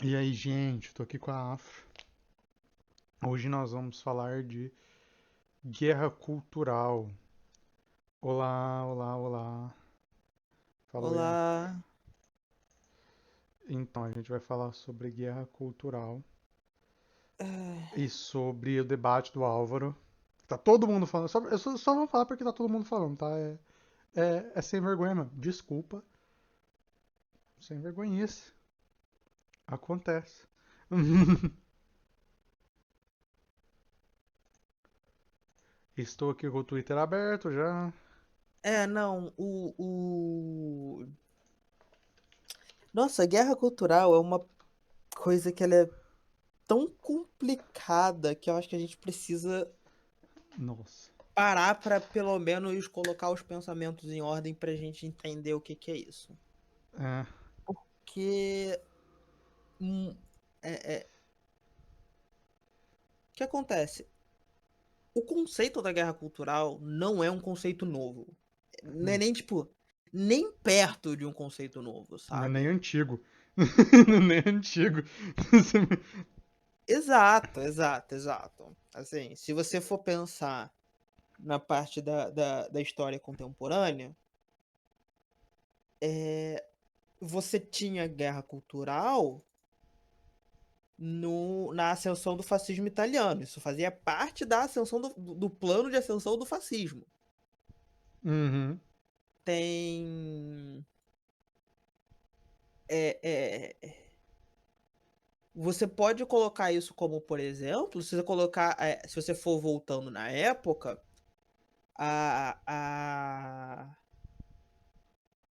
E aí, gente, tô aqui com a Afro. Hoje nós vamos falar de guerra cultural. Olá, olá, olá. Fala oi, Afro. Olá. Então, a gente vai falar sobre guerra cultural Ah, e sobre o debate do Álvaro. Tá todo mundo falando. Eu só vou falar porque tá todo mundo falando, tá? É sem vergonha mesmo. Desculpa, sem vergonhice. Acontece. Estou aqui com o Twitter aberto já. não, Nossa, a guerra cultural é uma coisa que ela é tão complicada que eu acho que a gente precisa Nossa. parar para pelo menos colocar os pensamentos em ordem pra gente entender o que que é isso. É. Que hum, o que acontece? O conceito da guerra cultural não é um conceito novo. Não é Hum. nem tipo nem perto de um conceito novo, Não é nem sabe? antigo. Não é nem antigo. Exato, exato, exato. Assim, se você for pensar na parte da história contemporânea, você tinha guerra cultural na ascensão do fascismo italiano. Isso fazia parte da ascensão do plano de ascensão do fascismo. Uhum. Tem. é, Você pode colocar isso como, por exemplo, se você colocar, se você for voltando na época, a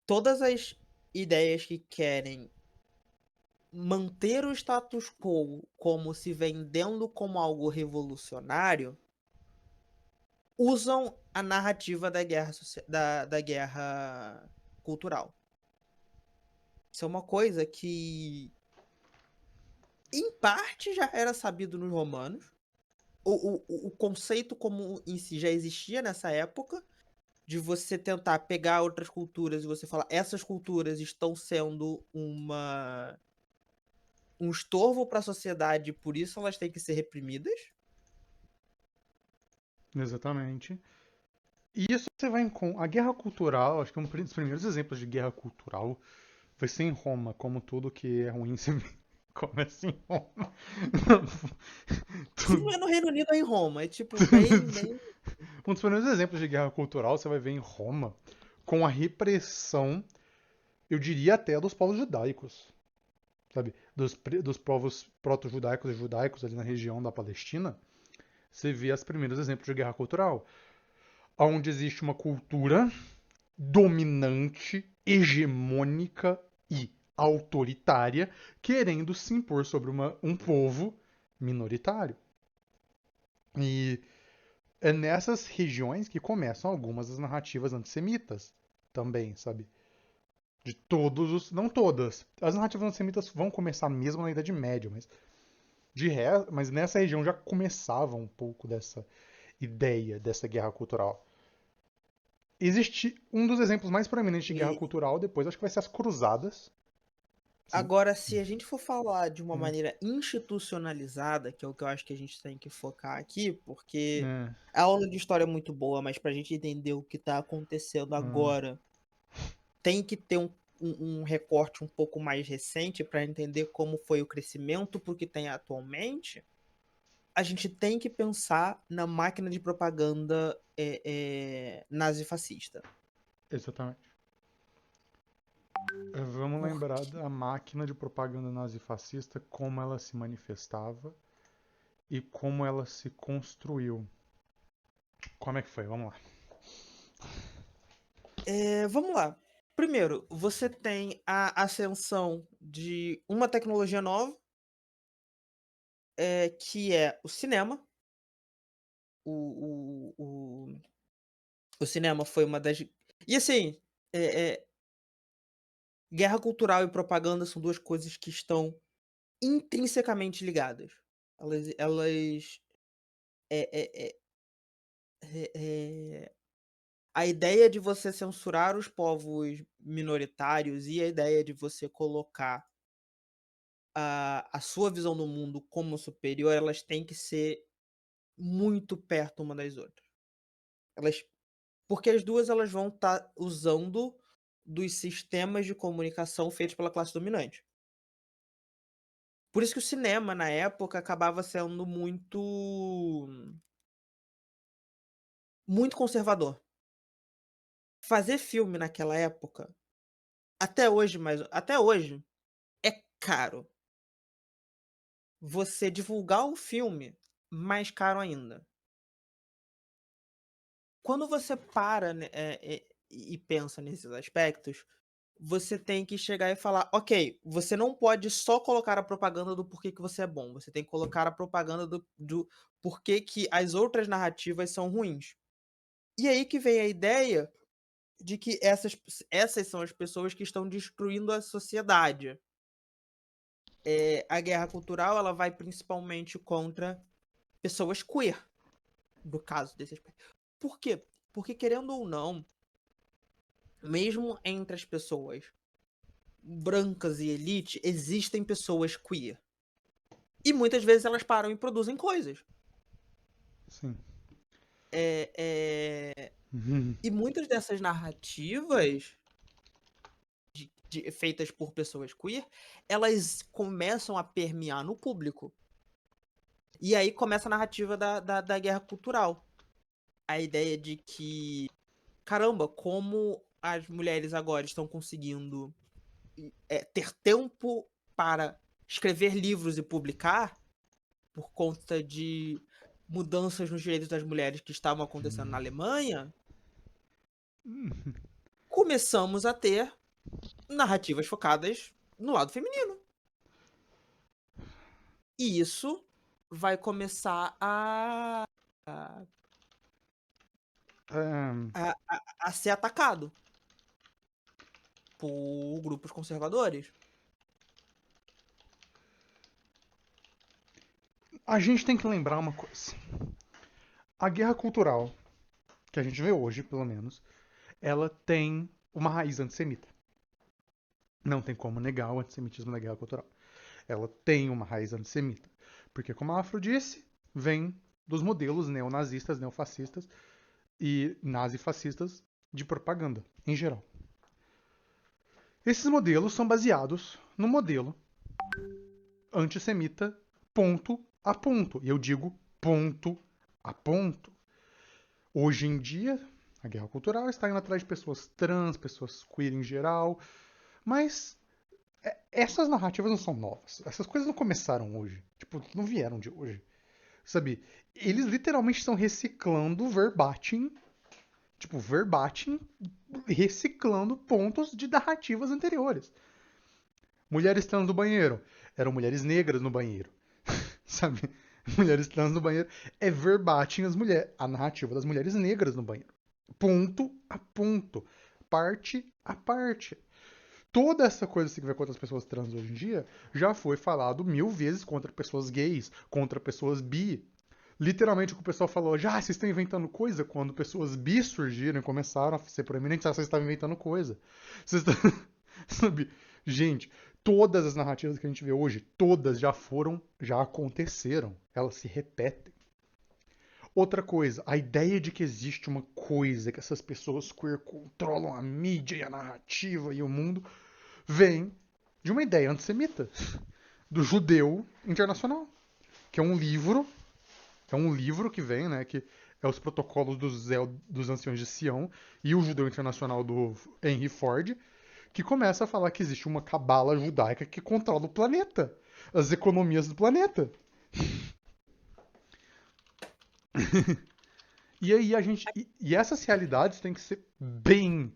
todas as ideias que querem manter o status quo como se vendendo como algo revolucionário usam a narrativa da guerra, da guerra cultural. Isso é uma coisa que, em parte, já era sabido nos romanos. O conceito como em si já existia nessa época, de você tentar pegar outras culturas e você falar essas culturas estão sendo um estorvo para a sociedade, por isso elas têm que ser reprimidas. Exatamente. E isso você vai com a guerra cultural, acho que um dos primeiros exemplos de guerra cultural vai ser em Roma, como tudo que é ruim se começa em Roma. Se não Tudo. é no Reino Unido, é em Roma. É tipo, bem. Um dos primeiros exemplos de guerra cultural você vai ver em Roma, com a repressão, eu diria até dos povos judaicos, sabe? Dos povos proto-judaicos e judaicos ali na região da Palestina, você vê os primeiros exemplos de guerra cultural, onde existe uma cultura dominante, hegemônica e autoritária, querendo se impor sobre um povo minoritário. E é nessas regiões que começam algumas das narrativas antissemitas também, sabe? De todos os. Não todas. As narrativas antissemitas vão começar mesmo na Idade Média, mas nessa região já começava um pouco dessa ideia, dessa guerra cultural. Existe um dos exemplos mais proeminentes de guerra E cultural, depois acho que vai ser as Cruzadas. Sim. agora, se a gente for falar de uma É, maneira institucionalizada, que é o que eu acho que a gente tem que focar aqui, porque é, a aula de história é muito boa, mas para a gente entender o que está acontecendo é. agora, tem que ter um recorte um pouco mais recente para entender como foi o crescimento para o que tem atualmente. A gente tem que pensar na máquina de propaganda nazifascista. Exatamente. Vamos lembrar Porque da máquina de propaganda nazifascista, como ela se manifestava e como ela se construiu. Como é que foi? Vamos lá. Vamos lá. Primeiro, você tem a ascensão de uma tecnologia nova, que é o cinema. O, o, o, o cinema foi uma das. E assim, é, é, guerra cultural e propaganda são duas coisas que estão intrinsecamente ligadas. Elas é, é, é, é, é, a ideia de você censurar os povos minoritários e a ideia de você colocar a sua visão do mundo como superior, elas têm que ser muito perto uma das outras. Elas Porque as 2 elas vão estar usando dos sistemas de comunicação feitos pela classe dominante. Por isso que o cinema, na época, acabava sendo muito conservador. Fazer filme naquela época, até hoje, é caro. Você divulgar um filme, mais caro ainda. Quando você para, né, e pensa nesses aspectos, você tem que chegar e falar: "Ok, você não pode só colocar a propaganda do porquê que você é bom, você tem que colocar a propaganda do porquê que as outras narrativas são ruins". E aí que vem a ideia de que essas são as pessoas que estão destruindo a sociedade. A guerra cultural, ela vai principalmente contra pessoas queer, no caso desse aspecto. Por quê? Porque querendo ou não, mesmo entre as pessoas brancas e elite, existem pessoas queer. E muitas vezes elas param e produzem coisas. Sim. Eh eh, Uhum. e muitas dessas narrativas feitas por pessoas queer, elas começam a permear no público. E aí começa a narrativa da guerra cultural. A ideia de que, caramba, como as mulheres agora estão conseguindo ter tempo para escrever livros e publicar, por conta de mudanças nos direitos das mulheres que estavam acontecendo na Alemanha, começamos a ter narrativas focadas no lado feminino. E isso vai começar a, É, a ser atacado por grupos conservadores. a gente tem que lembrar uma coisa. A guerra cultural, que a gente vê hoje, pelo menos, ela tem uma raiz antissemita. Não tem como negar o antissemitismo na guerra cultural. Ela tem uma raiz antissemita. Porque, como a Afro disse, vem dos modelos neonazistas, neofascistas e nazifascistas de propaganda, em geral. Esses modelos são baseados no modelo antissemita ponto a ponto. E eu digo ponto a ponto. Hoje em dia, a guerra cultural está indo atrás de pessoas trans, pessoas queer em geral, mas essas narrativas não são novas. Essas coisas não começaram hoje. Tipo, não vieram de hoje. Sabe? Eles literalmente estão reciclando verbatim, tipo, verbatim, reciclando pontos de narrativas anteriores. Mulheres trans no banheiro. Eram mulheres negras no banheiro. Sabe? Mulheres trans no banheiro. É verbatim a narrativa das mulheres negras no banheiro. Ponto a ponto. Parte a parte. Toda essa coisa que vai contra as pessoas trans hoje em dia já foi falado 1000 vezes contra pessoas gays, contra pessoas bi. Literalmente o que o pessoal falou, já, vocês estão inventando coisa? Quando pessoas bi surgiram e começaram a ser proeminentes, vocês estavam inventando coisa. Vocês estão... Sabe? Gente, todas as narrativas que a gente vê hoje, todas já foram, já aconteceram. Elas se repetem. Outra coisa, a ideia de que existe uma coisa, que essas pessoas queer controlam a mídia e a narrativa e o mundo, vem de uma ideia antissemita, do Judeu Internacional, que é um livro que vem, né, que é os protocolos dos anciões de Sião e o Judeu Internacional do Henry Ford, que começa a falar que existe uma cabala judaica que controla o planeta, as economias do planeta. E aí a gente. E essas realidades têm que ser bem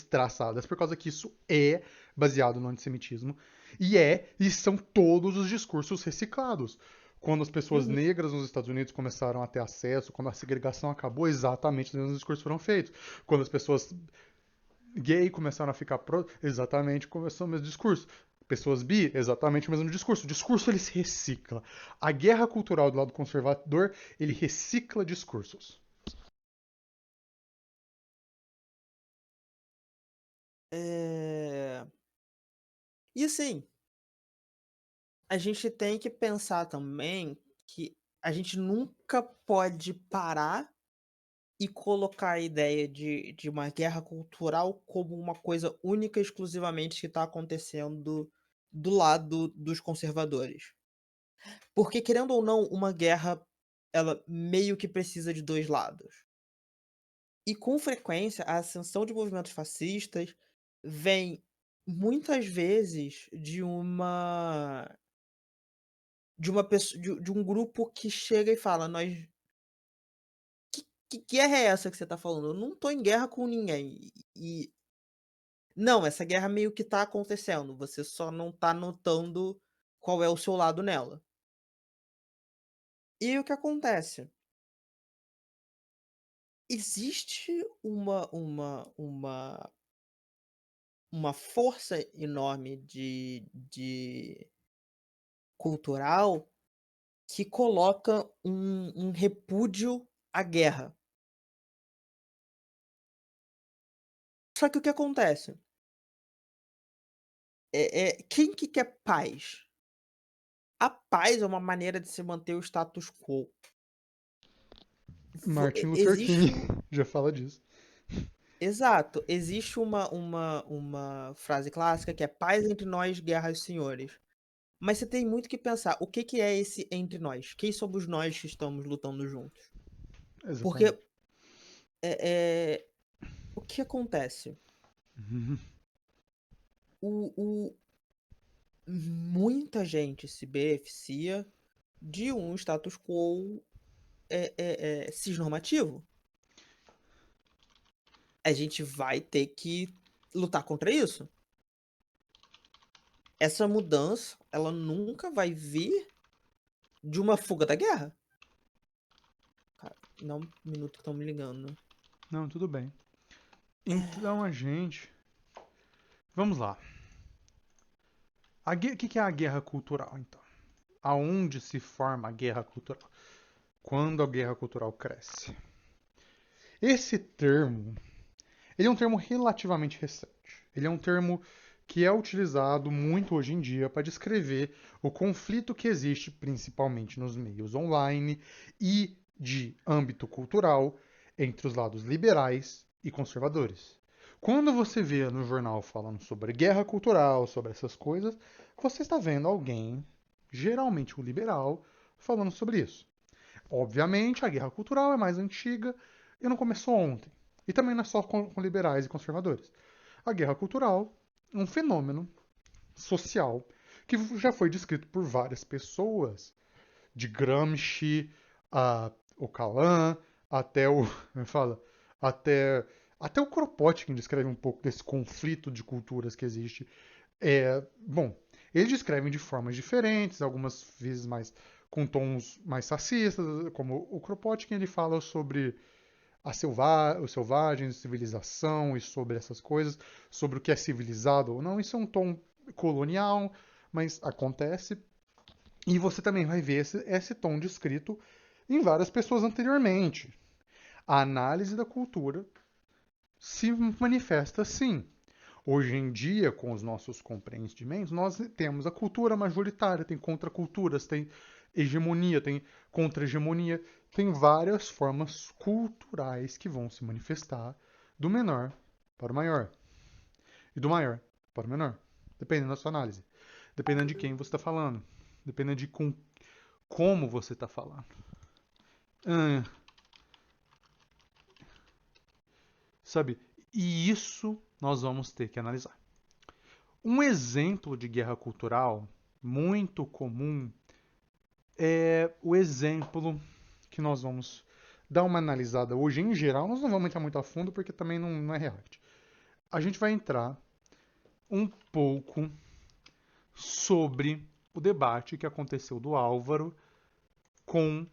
traçadas, por causa que isso é baseado no antissemitismo e são todos os discursos reciclados. Quando as pessoas Uhum. negras nos Estados Unidos começaram a ter acesso, quando a segregação acabou, exatamente os mesmos discursos foram feitos. Quando as pessoas gay começaram a ficar pro, exatamente começou o mesmo discurso. Pessoas bi, exatamente o mesmo discurso. O discurso ele se recicla. A guerra cultural do lado conservador, ele recicla discursos. Eh, e assim, a gente tem que pensar também que a gente nunca pode parar e colocar a ideia de uma guerra cultural como uma coisa única e exclusivamente que está acontecendo do lado dos conservadores. Porque, querendo ou não, uma guerra, ela meio que precisa de 2 lados. E com frequência, a ascensão de movimentos fascistas vem muitas vezes de uma pessoa de um grupo que chega e fala: "Nós que guerra é essa que você tá falando? Eu não tô em guerra com ninguém". Não, essa guerra meio que tá acontecendo, você só não tá notando qual é o seu lado nela. E o que acontece? Existe uma força enorme de cultural que coloca um repúdio à guerra. Só que o que acontece? Quem que quer paz? A paz é uma maneira de se manter o status quo. Martin Luther King Existe já fala disso. exato, existe uma frase clássica que é: "Paz entre nós, guerra aos senhores". Mas você tem muito que pensar, o que que é esse entre nós? Quem somos nós que estamos lutando juntos? Porque, Exatamente. o que acontece? Uhum. O Muita gente se beneficia de um status quo, cisnormativo. A gente vai ter que lutar contra isso. Essa mudança, ela nunca vai vir de uma fuga da guerra. Cara, dá um minuto que estão me ligando. Não, tudo bem. Então a gente. Vamos lá. O que é a guerra cultural, então? Aonde se forma a guerra cultural? Quando a guerra cultural cresce? Esse termo, ele é um termo relativamente recente. Ele é um termo que é utilizado muito hoje em dia para descrever o conflito que existe principalmente nos meios online e de âmbito cultural entre os lados liberais e conservadores. Quando você vê no jornal falando sobre guerra cultural, sobre essas coisas, você está vendo alguém, geralmente o liberal, falando sobre isso. Obviamente, a guerra cultural é mais antiga e não começou ontem. E também não é só com liberais e conservadores. A guerra cultural é um fenômeno social que já foi descrito por várias pessoas, de Gramsci a Ocalan, até o. Fala, até, até o Kropotkin descreve um pouco desse conflito de culturas que existe. Bom, eles descrevem de formas diferentes, algumas vezes mais com tons mais racistas, como o Kropotkin ele fala sobre os selvagens, civilização e sobre essas coisas, sobre o que é civilizado ou não. Isso é um tom colonial, mas acontece. E você também vai ver esse tom descrito em várias pessoas anteriormente. A análise da cultura se manifesta assim. Hoje em dia, com os nossos compreendimentos, nós temos a cultura majoritária, tem contraculturas, tem hegemonia, tem contra-hegemonia, tem várias formas culturais que vão se manifestar do menor para o maior e do maior para o menor, dependendo da sua análise, dependendo de quem você está falando, dependendo de como você está falando. Ah, sabe? E isso nós vamos ter que analisar. Um exemplo de guerra cultural muito comum é o exemplo que nós vamos dar uma analisada hoje. Em geral, nós não vamos entrar muito a fundo porque também não é reality. A gente vai entrar um pouco sobre o debate que aconteceu do Álvaro com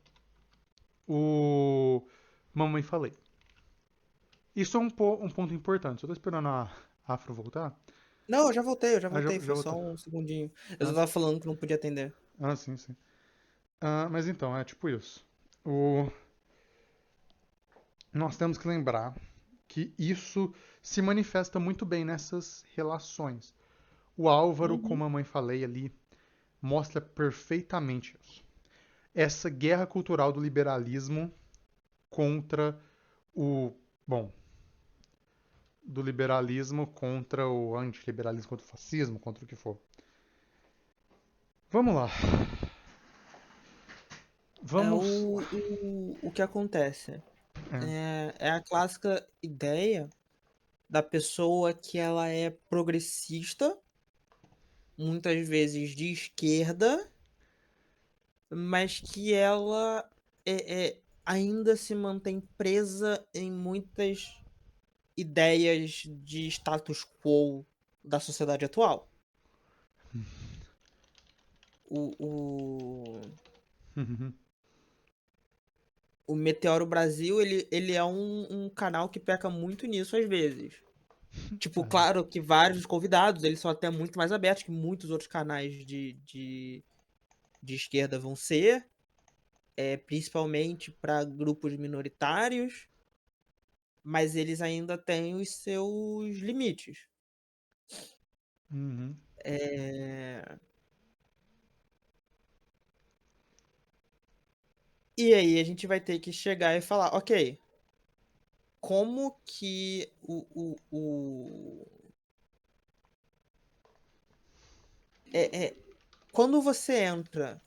o Mamãe Falei. Isso é um ponto importante. Eu tô esperando a Afro voltar. Não, eu já Ah, já, voltei, já foi voltou. só um segundinho. Eu Ah, só estava falando que não podia atender. sim, sim. Mas então, é tipo isso. O, nós temos que lembrar que isso se manifesta muito bem nessas relações. O Álvaro, como Uhum. a mãe falei ali, mostra perfeitamente isso. Essa guerra cultural do liberalismo contra o. Bom, do liberalismo contra o antiliberalismo, contra o fascismo, contra o que for. Vamos lá. É Vamos. o que acontece. É. É a clássica ideia da pessoa que ela é progressista, muitas vezes de esquerda, mas que ela ainda se mantém presa em muitas ideias de status quo da sociedade atual. O, Uhum. o Meteoro Brasil, ele é um canal que peca muito nisso às vezes. Tipo, É. claro que vários dos convidados, eles são até muito mais abertos que muitos outros canais de esquerda vão ser, principalmente para grupos minoritários, mas eles ainda têm os seus limites. Uhum. É, E aí a gente vai ter que chegar e falar, ok, como que quando você entra,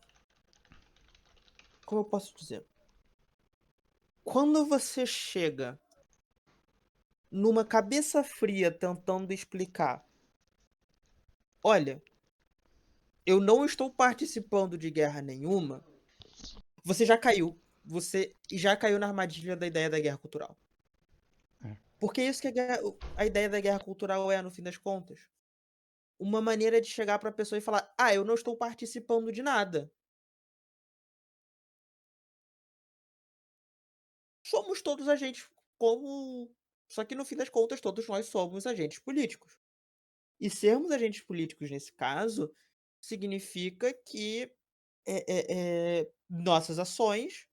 como eu posso dizer? Quando você chega numa cabeça fria tentando explicar, olha, eu não estou participando de guerra nenhuma, você já caiu. Você já caiu na armadilha da ideia da guerra cultural. É. Porque é isso que a ideia da guerra cultural é, no fim das contas. Uma maneira de chegar pra pessoa e falar: ah, eu não estou participando de nada. Somos todos agentes como. Só que no fim das contas, todos nós somos agentes políticos. E sermos agentes políticos nesse caso significa que nossas ações,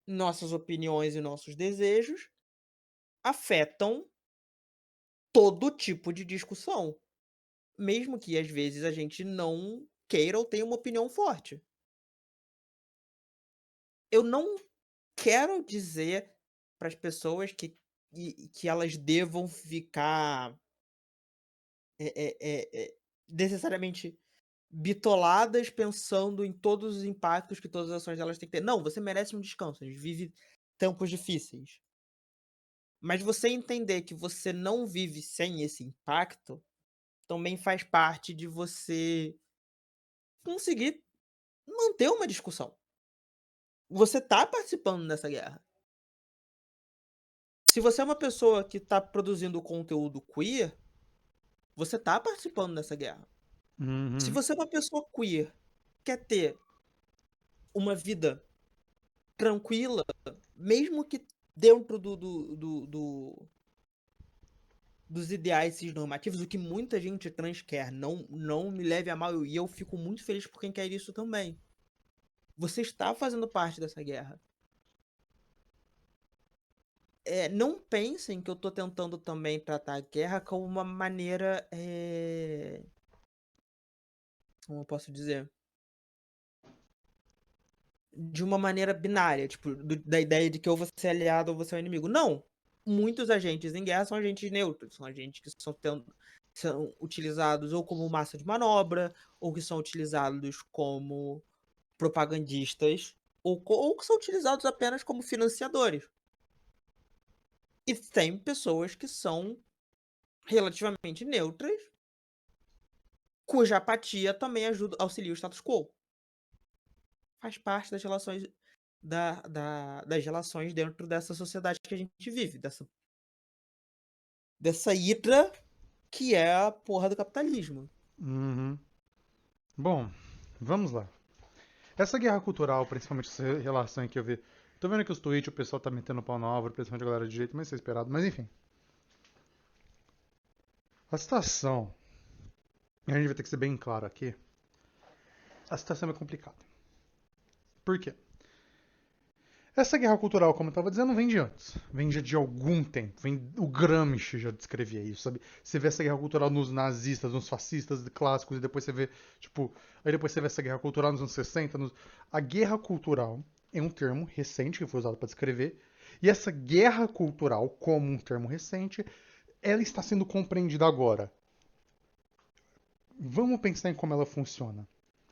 nossas opiniões e nossos desejos afetam todo tipo de discussão, mesmo que às vezes a gente não queira ou tenha uma opinião forte. Eu não quero dizer para as pessoas que elas devam ficar necessariamente bitoladas pensando em todos os impactos que todas as ações delas têm que ter. Não, você merece um descanso. A gente vive tempos difíceis. Mas você entender que você não vive sem esse impacto também faz parte de você conseguir manter uma discussão. Você tá participando dessa guerra. Se você é uma pessoa que tá produzindo conteúdo queer, você tá participando dessa guerra. Se Uhum. você é uma pessoa queer, quer ter uma vida tranquila, mesmo que dentro dos ideais cisnormativos, o que muita gente trans quer, não me leve a mal, e eu fico muito feliz por quem quer isso também. Você está fazendo parte dessa guerra. Não pensem que eu tô tentando também tratar a guerra como uma maneira. Como eu posso dizer? De uma maneira binária, tipo, da ideia de que ou você é aliado ou você é inimigo. Não! Muitos agentes em guerra são agentes neutros, são agentes que são utilizados ou como massa de manobra, ou que são utilizados como propagandistas, ou que são utilizados apenas como financiadores. E tem pessoas que são relativamente neutras, cuja apatia também auxilia o status quo. Faz parte das relações das relações dentro dessa sociedade que a gente vive, dessa hidra que é a porra do capitalismo. Uhum. Bom, vamos lá. Essa guerra cultural, principalmente essa relação que eu vi. Tô vendo que os tweets o pessoal tá metendo pau na obra, principalmente a galera de direito, mas isso é esperado. Mas enfim. A situação, e a gente vai ter que ser bem claro aqui, a situação é complicada. Por quê? Essa guerra cultural, como eu estava dizendo, vem de antes. Vem já de algum tempo. O Gramsci já descrevia isso, sabe? Você vê essa guerra cultural nos nazistas, nos fascistas clássicos, e depois você vê, tipo... Aí depois você vê essa guerra cultural nos anos 60. A guerra cultural é um termo recente que foi usado para descrever. E essa guerra cultural, como um termo recente, ela está sendo compreendida agora. Vamos pensar em como ela funciona.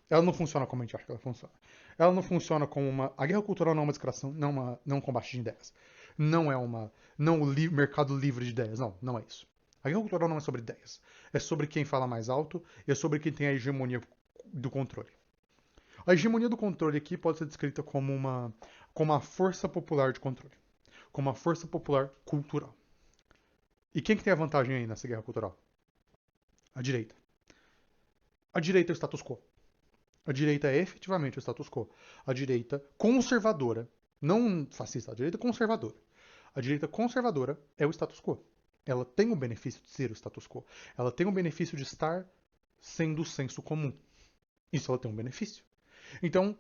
Ela não funciona como a gente acha que ela funciona. Ela não funciona como uma. A guerra cultural não é uma descriação, não é um combate de ideias. Não é uma. Não o mercado livre de ideias. Não, não é isso. A guerra cultural não é sobre ideias. É sobre quem fala mais alto e é sobre quem tem a hegemonia do controle. A hegemonia do controle aqui pode ser descrita como uma força popular de controle. Como uma força popular cultural. E quem que tem a vantagem aí nessa guerra cultural? A direita. A direita é o status quo. A direita é efetivamente o status quo. A direita conservadora, não fascista, a direita conservadora. A direita conservadora é o status quo. Ela tem o benefício de ser o status quo. Ela tem o benefício de estar sendo o senso comum. Isso ela tem um benefício. Então,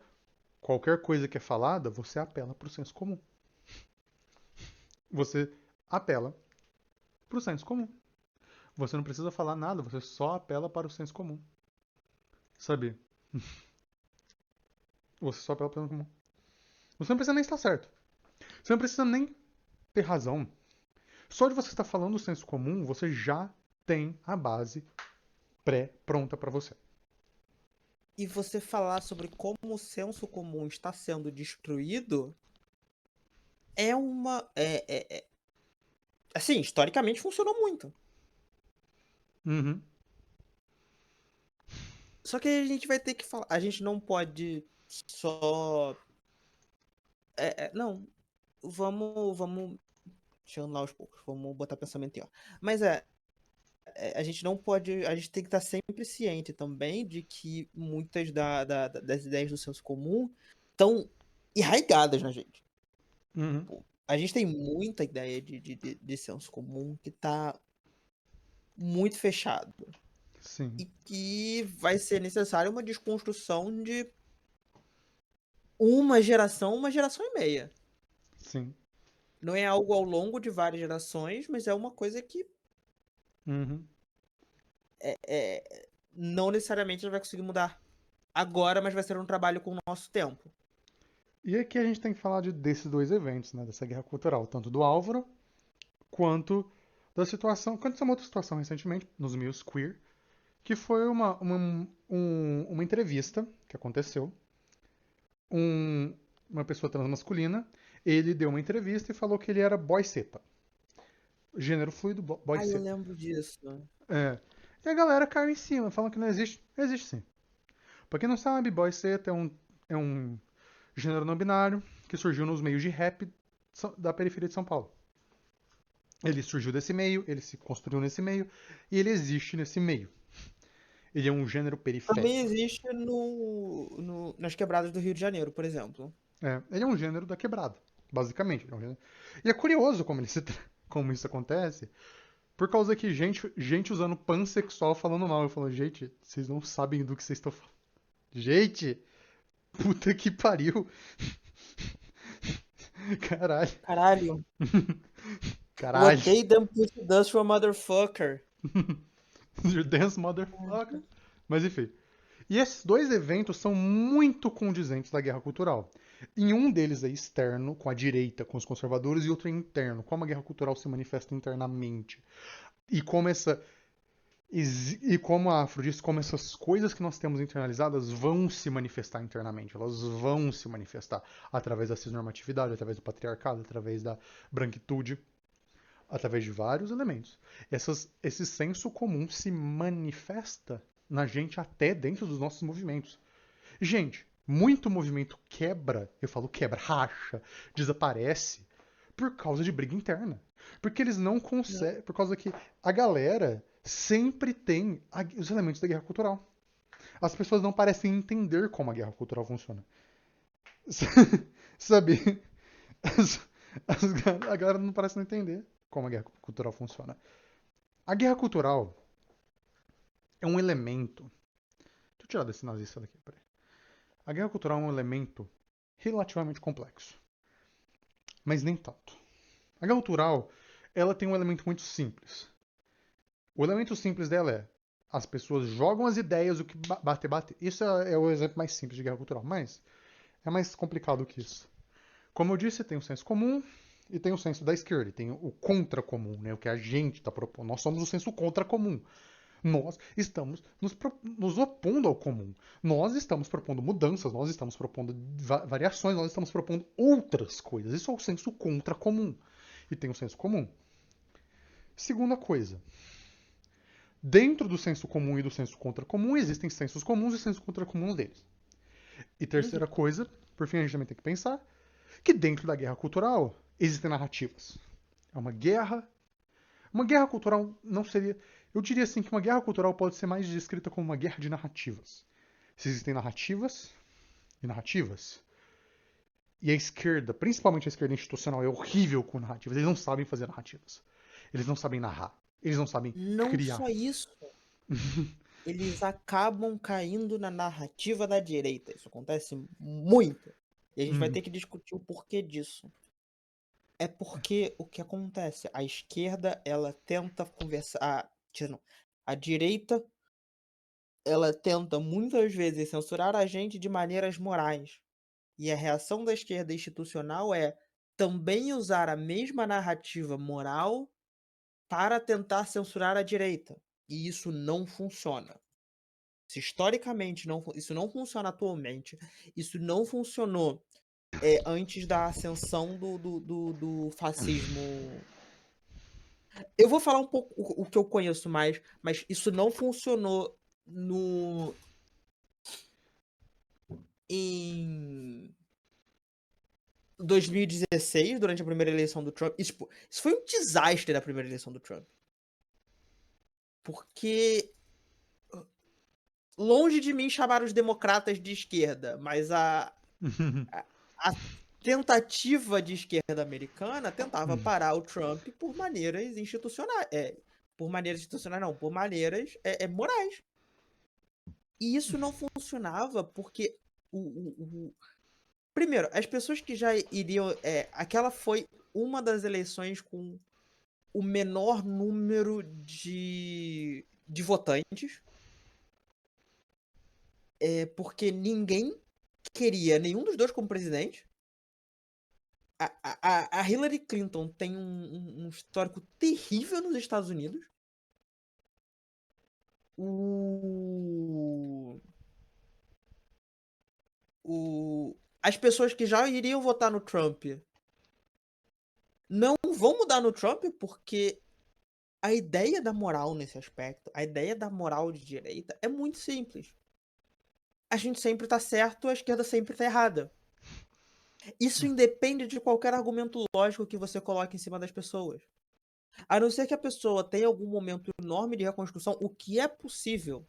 qualquer coisa que é falada, você apela para o senso comum. Você apela para o senso comum. Você não precisa falar nada, você só apela para o senso comum. Sabe? Você só apela para o senso comum. Você não precisa nem estar certo. Você não precisa nem ter razão. Só de você estar falando o senso comum, você já tem a base pré-pronta para você. E você falar sobre como o senso comum está sendo destruído é uma. Assim, historicamente funcionou muito. Uhum. Só que a gente vai ter que falar. A gente não pode só. Não, vamos. Deixa eu anular aos poucos. Vamos botar pensamento em ó. Mas a gente não pode. A gente tem que estar sempre ciente também de que muitas das ideias do senso comum estão arraigadas na gente. Uhum. Pô, a gente tem muita ideia de senso comum que tá muito fechado. Sim. E que vai ser necessária uma desconstrução de uma geração e meia. Sim. Não é algo ao longo de várias gerações, mas é uma coisa que Uhum. não necessariamente a gente vai conseguir mudar agora, mas vai ser um trabalho com o nosso tempo. E aqui a gente tem que falar desses dois eventos, né? Dessa guerra cultural, tanto do Álvaro quanto da situação. Aconteceu uma outra situação recentemente nos meios queer, que foi uma entrevista que aconteceu. Uma pessoa transmasculina, ele deu uma entrevista e falou que ele era boy-seta. Gênero fluido, Ah, eu boy-seta. lembro disso. É. E a galera caiu em cima, falando que não existe. Existe sim. Pra quem não sabe, boy seta é um gênero não binário que surgiu nos meios de rap da periferia de São Paulo. Ele surgiu desse meio, ele se construiu nesse meio e ele existe nesse meio. Ele é um gênero Também periférico. existe nas quebradas do Rio de Janeiro, por exemplo. Ele é um gênero da quebrada, basicamente. E é curioso como isso acontece, por causa que gente usando pansexual falando mal. Eu falo, gente, vocês não sabem do que vocês estão falando. Gente, puta que pariu. Caralho. Caralho. Caralho. What they done pussy does for a motherfucker. Your dance motherfucker. Mas enfim. E esses dois eventos são muito condizentes da guerra cultural. Em um deles é externo, com a direita, com os conservadores, e outro é interno, como a guerra cultural se manifesta internamente. E como essa. E como a Afro disse, como essas coisas que nós temos internalizadas vão se manifestar internamente. Elas vão se manifestar através da cisnormatividade, através do patriarcado, através da branquitude, através de vários elementos. Esse senso comum se manifesta na gente até dentro dos nossos movimentos. Gente, muito movimento quebra, eu falo quebra, racha, desaparece por causa de briga interna. Porque eles não conseguem, por causa que a galera sempre tem os elementos da guerra cultural. As pessoas não parecem entender como a guerra cultural funciona. Sabe? As, a galera não parece não entender como a guerra cultural funciona. A guerra cultural é um elemento. Deixa eu tirar desse nazista daqui, peraí. A guerra cultural é um elemento relativamente complexo. mas nem tanto. A guerra cultural, ela tem um elemento muito simples. O elemento simples dela é as pessoas jogam as ideias, o que bater. Isso é o exemplo mais simples de guerra cultural, mas é mais complicado que isso. Como eu disse, tem o senso comum e tem o senso da esquerda, e tem o contra comum, né? O que a gente está propondo. Nós somos o senso contra comum. Nós estamos nos opondo ao comum. Nós estamos propondo mudanças, nós estamos propondo variações, nós estamos propondo outras coisas. Isso é o senso contra comum. E tem o senso comum. Segunda coisa. Dentro do senso comum e do senso contra comum, existem sensos comuns e sensos contra comuns deles. E terceira coisa, por fim, a gente também tem que pensar que dentro da guerra cultural existem narrativas. É uma guerra. Uma guerra cultural não seria. Eu diria assim que uma guerra cultural pode ser mais descrita como uma guerra de narrativas. Se existem narrativas e narrativas. E a esquerda, principalmente a esquerda institucional, é horrível com narrativas. Eles não sabem fazer narrativas. Eles não sabem narrar. Eles não sabem Não criar. só isso, eles acabam caindo na narrativa da direita. Isso acontece muito. E a gente vai ter que discutir o porquê disso. É porque o que acontece? A esquerda, ela tenta conversar. A direita, ela tenta muitas vezes censurar a gente de maneiras morais. E a reação da esquerda institucional é também usar a mesma narrativa moral para tentar censurar a direita. E isso não funciona. Se historicamente isso não funciona atualmente, isso não funcionou antes da ascensão do fascismo. Eu vou falar um pouco o que eu conheço mais, mas isso não funcionou em 2016, durante a primeira eleição do Trump. Isso foi um desastre da primeira eleição do Trump. Porque, longe de mim chamar os democratas de esquerda, mas a tentativa de esquerda americana tentava parar o Trump por maneiras institucionais. Por maneiras institucionais, não, por maneiras morais. E isso não funcionava porque primeiro, as pessoas que já iriam. Aquela foi uma das eleições com o menor número de votantes. Porque ninguém queria nenhum dos dois como presidente. A Hillary Clinton tem um histórico terrível nos Estados Unidos. As pessoas que já iriam votar no Trump não vão mudar no Trump porque a ideia da moral nesse aspecto, a ideia da moral de direita é muito simples. A gente sempre tá certo, a esquerda sempre tá errada. Isso independe de qualquer argumento lógico que você coloque em cima das pessoas. A não ser que a pessoa tenha algum momento enorme de reconstrução, o que é possível.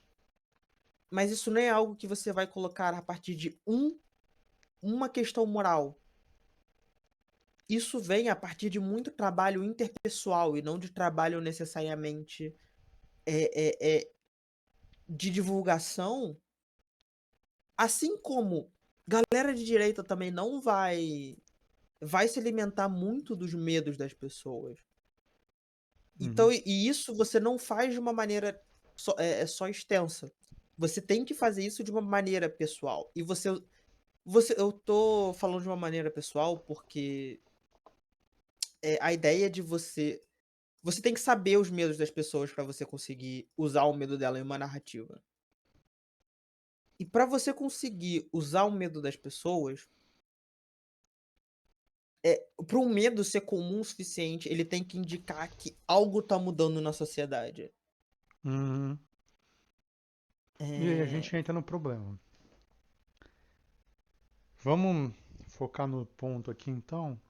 Mas isso não é algo que você vai colocar a partir de uma questão moral. Isso vem a partir de muito trabalho interpessoal e não de trabalho necessariamente de divulgação. Assim como galera de direita também não vai se alimentar muito dos medos das pessoas. Então, e isso você não faz de uma maneira só extensa. Você tem que fazer isso de uma maneira pessoal. E eu tô falando de uma maneira pessoal porque a ideia de você tem que saber os medos das pessoas para você conseguir usar o medo dela em uma narrativa. E para você conseguir usar o medo das pessoas, para um medo ser comum o suficiente, ele tem que indicar que algo tá mudando na sociedade. E aí a gente entra no problema. Vamos focar no ponto aqui então.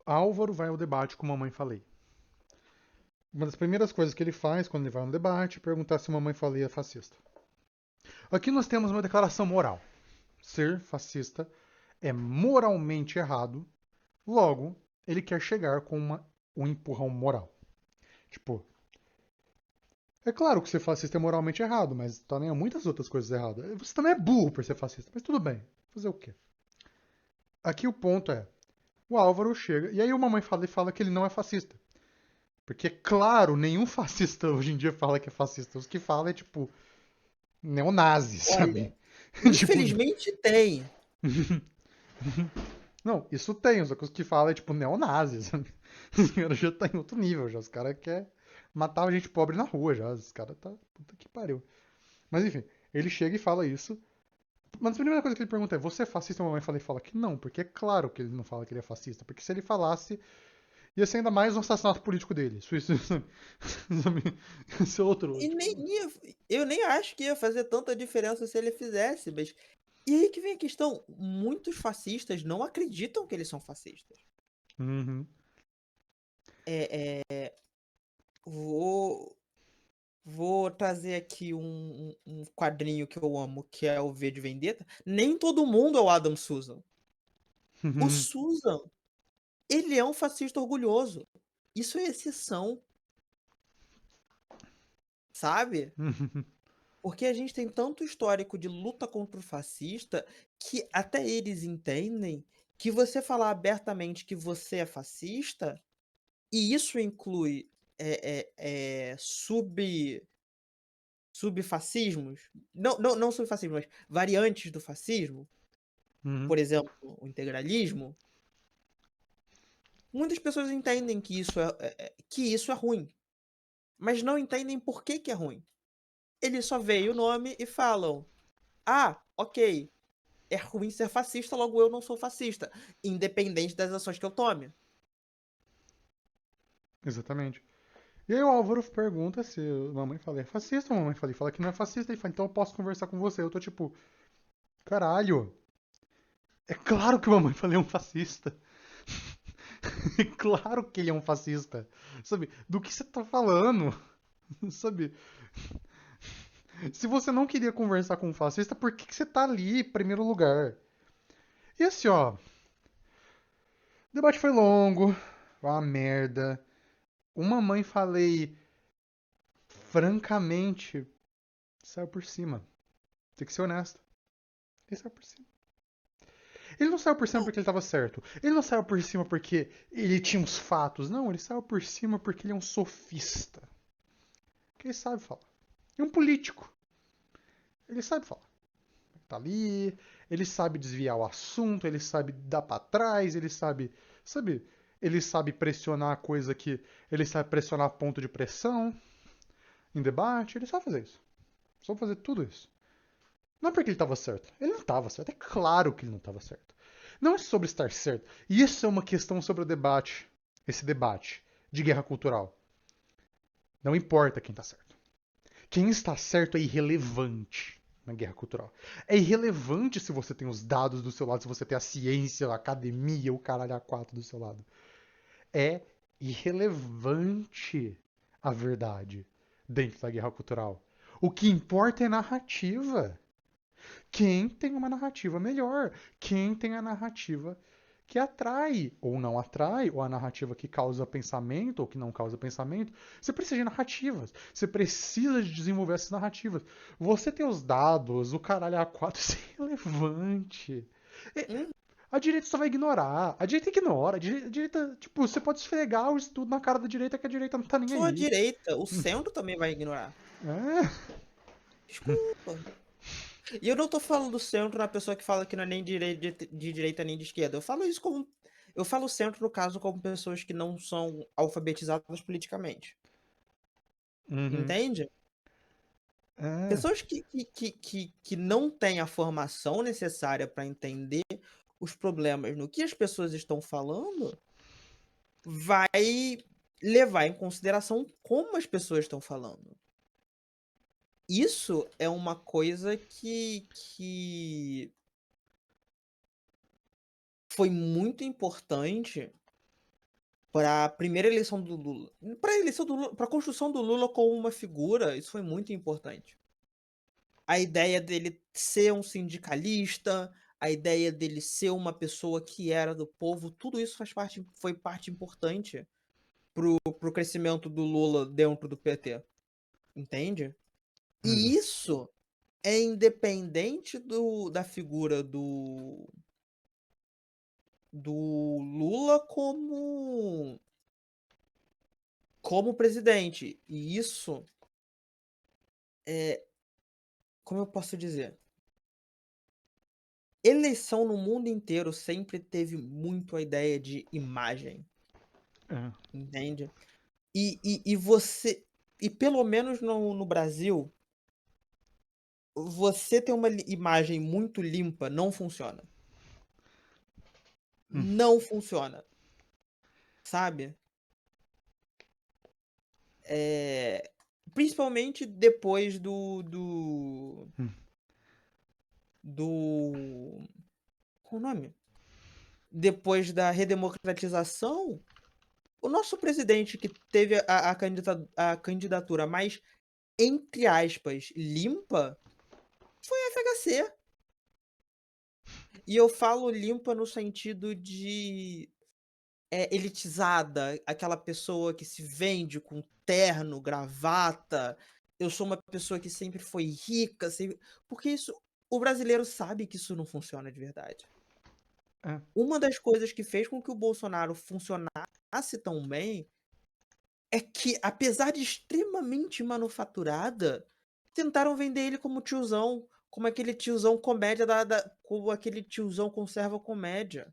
Álvaro vai ao debate com Mamãe Falei. Uma das primeiras coisas que ele faz quando ele vai ao debate é perguntar se Mamãe Falei é fascista. Aqui nós temos uma declaração moral. Ser fascista é moralmente errado, logo, ele quer chegar com um empurrão moral. Tipo, é claro que ser fascista é moralmente errado, mas também há muitas outras coisas erradas. Você também é burro por ser fascista, mas tudo bem. Fazer o quê? Aqui o ponto é, O Álvaro chega, e aí o Mamãe Falei fala que ele não é fascista. Porque, claro, nenhum fascista hoje em dia fala que é fascista. Os que falam é tipo neonazi, Olha, sabe? Tipo, infelizmente tem. não, isso tem, só que os que falam é tipo neonazi, sabe? Os caras já tá em outro nível, já. Os caras querem matar gente pobre na rua, já. Os caras tá. Puta que pariu. Mas enfim, ele chega e fala isso. Mas a primeira coisa que ele pergunta é: você é fascista? A mamãe fala que não, porque é claro que ele não fala que ele é fascista. Porque se ele falasse, ia ser ainda mais um assassinato político dele. Isso é outro. E Tipo, nem ia, eu nem acho que ia fazer tanta diferença se ele fizesse, mas. E aí que vem a questão: muitos fascistas não acreditam que eles são fascistas. uhum, Vou, vou trazer aqui um quadrinho que eu amo, que é o V de Vendetta. Nem todo mundo é o Adam Susan. O uhum, Susan, ele é um fascista orgulhoso. Isso é exceção, sabe? uhum, Porque a gente tem tanto histórico de luta contra o fascista que até eles entendem que você falar abertamente que você é fascista, e isso inclui subfascismos, não subfascismo, mas variantes do fascismo, uhum. por exemplo, o integralismo, muitas pessoas entendem que isso é ruim, mas não entendem por que que é ruim. Ele só veio o nome e falam: ah, ok, é ruim ser fascista, logo eu não sou fascista, independente das ações que eu tome. Exatamente. E aí o Álvaro pergunta se a mamãe fala é fascista, a mamãe fala que não é fascista, e fala, então eu posso conversar com você. Eu tô tipo, caralho, é claro que o mamãe falei é um fascista. É claro que ele é um fascista. Sabe? Do que você tá falando? Sabe? Se você não queria conversar com um fascista, por que você tá ali em primeiro lugar? E assim, ó, o debate foi longo, foi uma merda. Uma mãe falei, francamente, saiu por cima. Tem que ser honesto. Ele saiu por cima. Ele não saiu por cima Não, porque ele estava certo. Ele não saiu por cima porque ele tinha uns fatos. Não, ele saiu por cima porque ele é um sofista. Que ele sabe falar. E um político. Ele sabe falar. Tá ali, ele sabe desviar o assunto, ele sabe dar para trás, ele sabe, ele sabe pressionar a coisa que, ele sabe pressionar ponto de pressão em debate, ele sabe fazer isso. Sabe fazer tudo isso. Não é porque ele estava certo. Ele não estava certo. É claro que ele não estava certo. Não é sobre estar certo. Isso é uma questão sobre o debate. Esse debate de guerra cultural. Não importa quem está certo. Quem está certo é irrelevante na guerra cultural. É irrelevante se você tem os dados do seu lado, se você tem a ciência, a academia, o caralho a quatro do seu lado. É irrelevante a verdade dentro da guerra cultural. O que importa é narrativa. Quem tem uma narrativa melhor? Quem tem a narrativa que atrai ou não atrai, ou a narrativa que causa pensamento ou que não causa pensamento? Você precisa de narrativas. Você precisa de desenvolver essas narrativas. Você tem os dados, o caralho A4, isso é irrelevante. hum, A direita só vai ignorar. A direita ignora. A direita, tipo, você pode esfregar o estudo na cara da direita que a direita não tá nem só a aí. direita, o centro também vai ignorar. É. Desculpa. E eu não tô falando do centro na pessoa que fala que não é nem de direita nem de esquerda. Eu falo isso como. Eu falo centro, no caso, como pessoas que não são alfabetizadas politicamente. Uhum. Entende? É. Pessoas que não têm a formação necessária para entender os problemas no que as pessoas estão falando, vai levar em consideração como as pessoas estão falando. Isso é uma coisa que foi muito importante para a primeira eleição do Lula. Para a eleição do Lula, para a construção do Lula como uma figura, isso foi muito importante. A ideia dele ser um sindicalista, a ideia dele ser uma pessoa que era do povo, tudo isso foi parte importante pro crescimento do Lula dentro do PT, entende? E Exato. isso é independente da figura do Lula como presidente. E isso é, como eu posso dizer? Eleição no mundo inteiro sempre teve muito a ideia de imagem, É. entende? E você, e pelo menos no Brasil, você ter uma imagem muito limpa não funciona. Hum, Não funciona, sabe? É, principalmente depois hum. do. Qual o nome? Depois da redemocratização, o nosso presidente que teve a candidatura mais, entre aspas, limpa, foi a FHC. E eu falo limpa no sentido de elitizada, aquela pessoa que se vende com terno, gravata. Eu sou uma pessoa que sempre foi rica, sempre... porque isso, o brasileiro sabe que isso não funciona de verdade. É, Uma das coisas que fez com que o Bolsonaro funcionasse tão bem é que, apesar de extremamente manufaturada, tentaram vender ele como tiozão, como aquele tiozão comédia como aquele tiozão conserva comédia,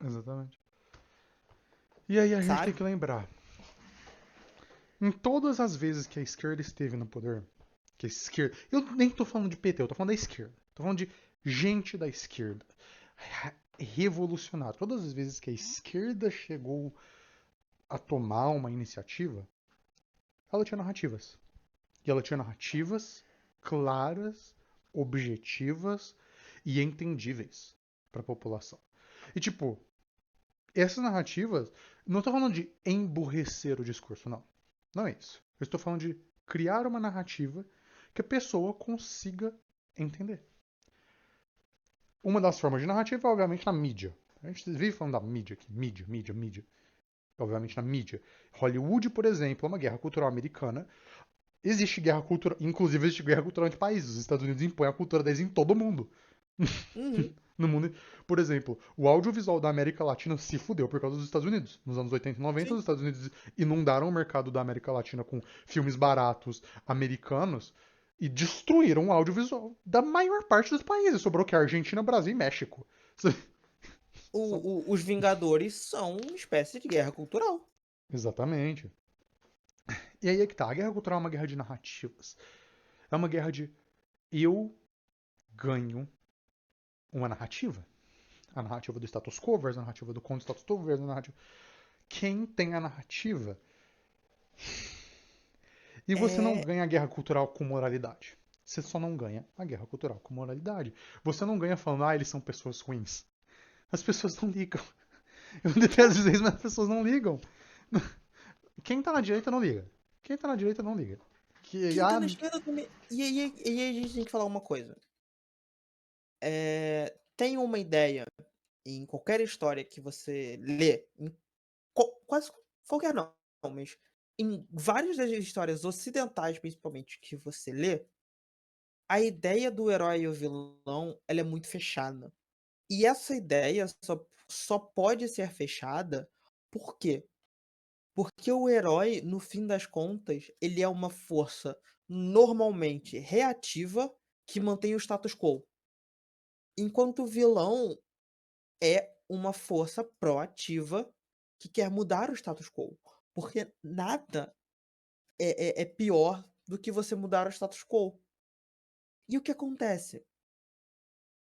exatamente. E aí a gente tem que sabe? lembrar, em todas as vezes que a esquerda esteve no poder, que a esquerda, eu nem tô falando de PT, eu tô falando da esquerda, tô falando de gente da esquerda, revolucionário. Todas as vezes que a esquerda chegou a tomar uma iniciativa, ela tinha narrativas. E ela tinha narrativas claras, objetivas e entendíveis para a população. E tipo, essas narrativas, não estou falando de emburrecer o discurso, não. Não é isso. Eu estou falando de criar uma narrativa que a pessoa consiga entender. Uma das formas de narrativa é, obviamente, na mídia. A gente vive falando da mídia aqui. Mídia, mídia, mídia. Obviamente, na mídia. Hollywood, por exemplo, é uma guerra cultural americana. Existe guerra cultural, inclusive existe guerra cultural entre países. Os Estados Unidos impõem a cultura deles em todo mundo. Uhum, No mundo. Por exemplo, o audiovisual da América Latina se fudeu por causa dos Estados Unidos. Nos anos 80 e 90, os sim. Estados Unidos inundaram o mercado da América Latina com filmes baratos americanos e destruíram o audiovisual da maior parte dos países. Sobrou que a Argentina, Brasil e México. Os Vingadores são uma espécie de guerra cultural. Exatamente. E aí é que tá. A guerra cultural é uma guerra de narrativas. É uma guerra de eu ganho uma narrativa. A narrativa do status quo versus a narrativa do contra status quo versus a narrativa. Quem tem a narrativa? E você não É, ganha a guerra cultural com moralidade. Você só não ganha a guerra cultural com moralidade. Você não ganha falando, ah, eles são pessoas ruins. As pessoas não ligam. Eu detesto dizer isso, mas as pessoas não ligam. Quem tá na direita não liga. Quem tá na direita não liga. Que, quem tá ah, na esquerda também. E aí a gente tem que falar uma coisa. Tem uma ideia em qualquer história que você lê, em quase qualquer não, mas em várias das histórias ocidentais, principalmente, que você lê, a ideia do herói e o vilão, ela é muito fechada. E essa ideia só pode ser fechada, por quê? Porque o herói, no fim das contas, ele é uma força normalmente reativa que mantém o status quo. Enquanto o vilão é uma força proativa que quer mudar o status quo. Porque nada é pior do que você mudar o status quo. E o que acontece?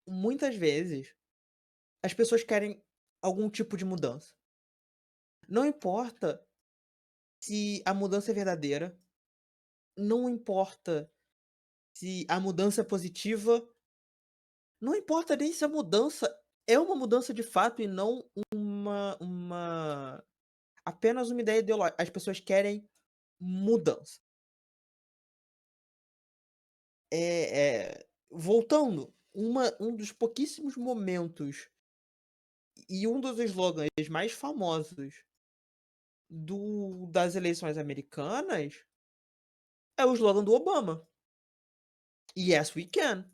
Muitas vezes as pessoas querem algum tipo de mudança. Não importa se a mudança é verdadeira, não importa se a mudança é positiva, não importa nem se a mudança é uma mudança de fato e não uma apenas uma ideia ideológica. As pessoas querem mudança. Voltando, um dos pouquíssimos momentos e um dos slogans mais famosos das eleições americanas é o slogan do Obama. Yes, we can.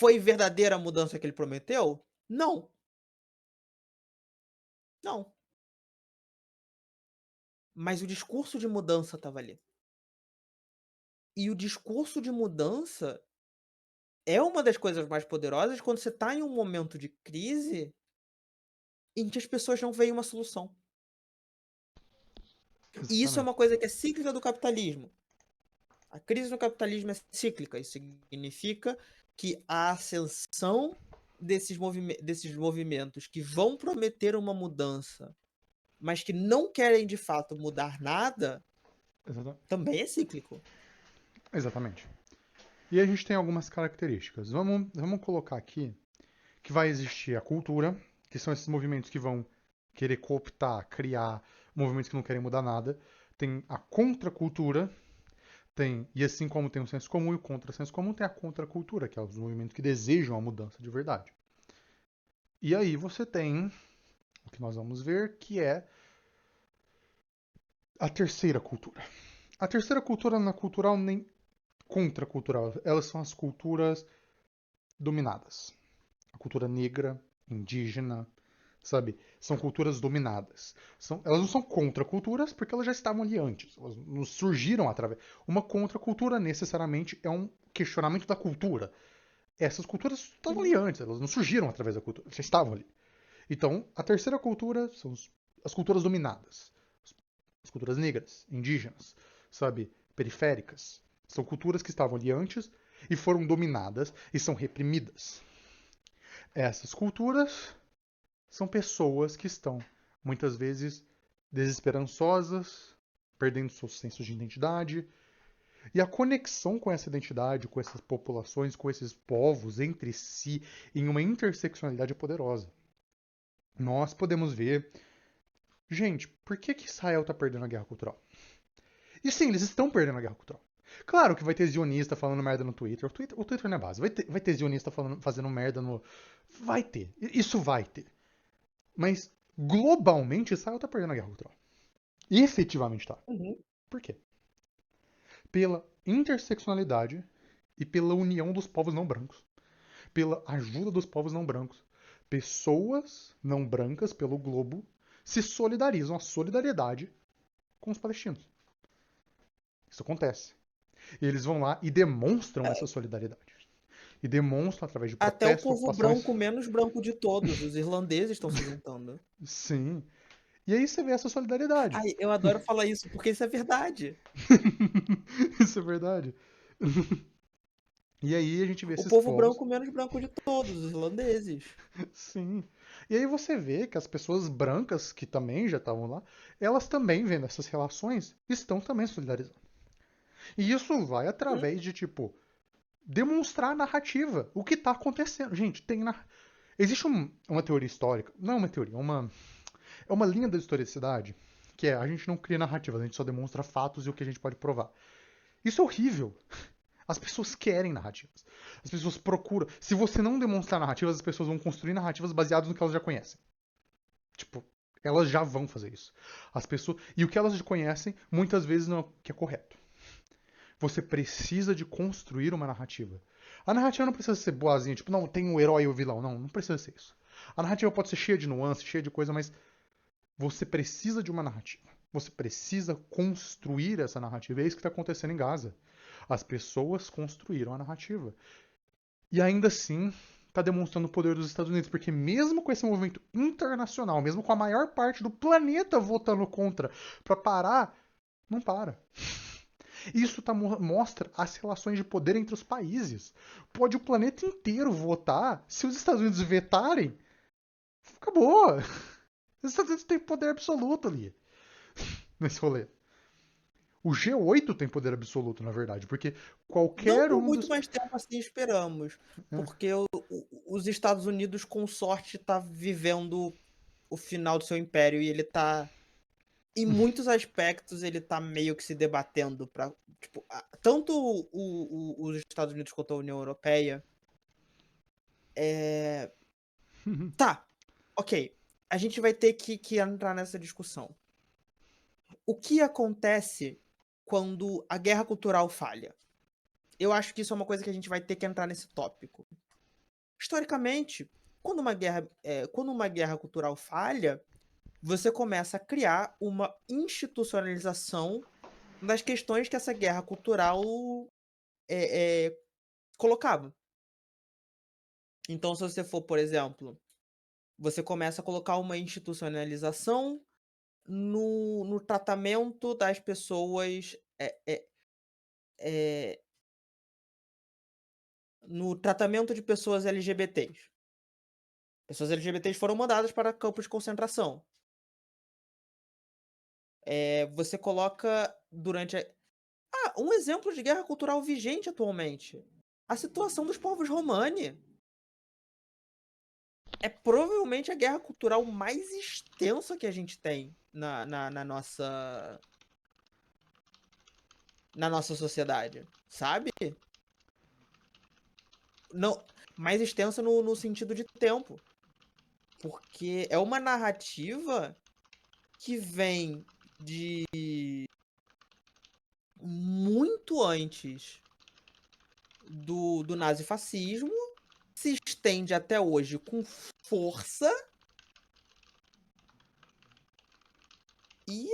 Foi verdadeira a mudança que ele prometeu? Não, não. Mas o discurso de mudança estava ali. E o discurso de mudança é uma das coisas mais poderosas quando você está em um momento de crise em que as pessoas não veem uma solução. E isso é uma Exatamente. coisa que é cíclica do capitalismo. A crise no capitalismo é cíclica. Isso significa que a ascensão desses movimentos que vão prometer uma mudança, mas que não querem de fato mudar nada, Exatamente. também é cíclico. Exatamente. E a gente tem algumas características. Vamos colocar aqui que vai existir a cultura, que são esses movimentos que vão querer cooptar, criar movimentos que não querem mudar nada. Tem a contracultura, e assim como tem o senso comum e o contra-senso comum, tem a contracultura, que é os movimentos que desejam a mudança de verdade. E aí você tem o que nós vamos ver, que é a terceira cultura. A terceira cultura não é cultural nem contracultural, elas são as culturas dominadas. A cultura negra, indígena, sabe? São culturas dominadas. Elas não são contraculturas porque elas já estavam ali antes. Elas não surgiram através. Uma contracultura necessariamente é um questionamento da cultura. Essas culturas estavam ali Uhum. antes, elas não surgiram através da cultura, já estavam ali. Então, a terceira cultura são as culturas dominadas. As culturas negras, indígenas, sabe? Periféricas. São culturas que estavam ali antes e foram dominadas e são reprimidas. Essas culturas são pessoas que estão, muitas vezes, desesperançosas, perdendo seus sensos de identidade. E a conexão com essa identidade, com essas populações, com esses povos entre si, em uma interseccionalidade poderosa. Nós podemos ver. Gente, por que, que Israel está perdendo a guerra cultural? E sim, eles estão perdendo a guerra cultural. Claro que vai ter zionista falando merda no Twitter. O Twitter não é base. Vai ter zionista fazendo merda no. Vai ter. Isso vai ter. Mas, globalmente, Israel tá perdendo a guerra cultural. E efetivamente tá. Uhum. Por quê? Pela interseccionalidade e pela união dos povos não brancos. Pela ajuda dos povos não brancos. Pessoas não brancas pelo globo se solidarizam, a solidariedade com os palestinos. Isso acontece. E eles vão lá e demonstram essa solidariedade. E demonstram através de Até o protestos, povo ocupações. branco menos branco de todos, os irlandeses estão se juntando. Sim. E aí você vê essa solidariedade. Ai, eu adoro falar isso, porque isso é verdade. Isso é verdade. E aí a gente vê O esses povo povos. branco menos branco de todos, os irlandeses. Sim. E aí você vê que as pessoas brancas, que também já estavam lá, elas também vendo essas relações, estão também solidarizando. E isso vai Hum, através de, tipo, demonstrar a narrativa. O que está acontecendo. Gente, existe uma teoria histórica. Não é uma teoria, é uma linha da historicidade. Que é, a gente não cria narrativas, a gente só demonstra fatos e o que a gente pode provar. Isso é horrível. As pessoas querem narrativas. As pessoas procuram. Se você não demonstrar narrativas, as pessoas vão construir narrativas baseadas no que elas já conhecem. Tipo, elas já vão fazer isso. As pessoas. E o que elas já conhecem, muitas vezes não é o que é correto. Você precisa de construir uma narrativa. A narrativa não precisa ser boazinha, tipo, não, tem o herói e o vilão. Não, não precisa ser isso. A narrativa pode ser cheia de nuances, cheia de coisa, mas você precisa de uma narrativa. Você precisa construir essa narrativa. É isso que está acontecendo em Gaza. As pessoas construíram a narrativa. E ainda assim, está demonstrando o poder dos Estados Unidos, porque mesmo com esse movimento internacional, mesmo com a maior parte do planeta votando contra para parar, não para. Isso mostra as relações de poder entre os países. Pode o planeta inteiro votar, se os Estados Unidos vetarem, acabou. Os Estados Unidos têm poder absoluto ali, nesse rolê. O G8 tem poder absoluto, na verdade, porque Não qualquer por um muito dos. mais tempo assim esperamos, porque os Estados Unidos, com sorte, tá vivendo o final do seu império e ele tá, em muitos aspectos, ele tá meio que se debatendo para, tipo, tanto os Estados Unidos quanto a União Europeia. É... Tá, ok. A gente vai ter que entrar nessa discussão. O que acontece quando a guerra cultural falha? Eu acho que isso é uma coisa que a gente vai ter que entrar nesse tópico. Historicamente, quando uma guerra cultural falha, você começa a criar uma institucionalização das questões que essa guerra cultural colocava. Então, se você for, por exemplo, você começa a colocar uma institucionalização no tratamento das pessoas, eh, no tratamento de pessoas LGBTs. Pessoas LGBTs foram mandadas para campos de concentração. Você coloca durante a um exemplo de guerra cultural vigente atualmente, a situação dos povos romani. É provavelmente a guerra cultural mais extensa que a gente tem na nossa sociedade, sabe? Não, mais extensa no sentido de tempo, porque é uma narrativa que vem de muito antes do nazifascismo, se estende até hoje com força e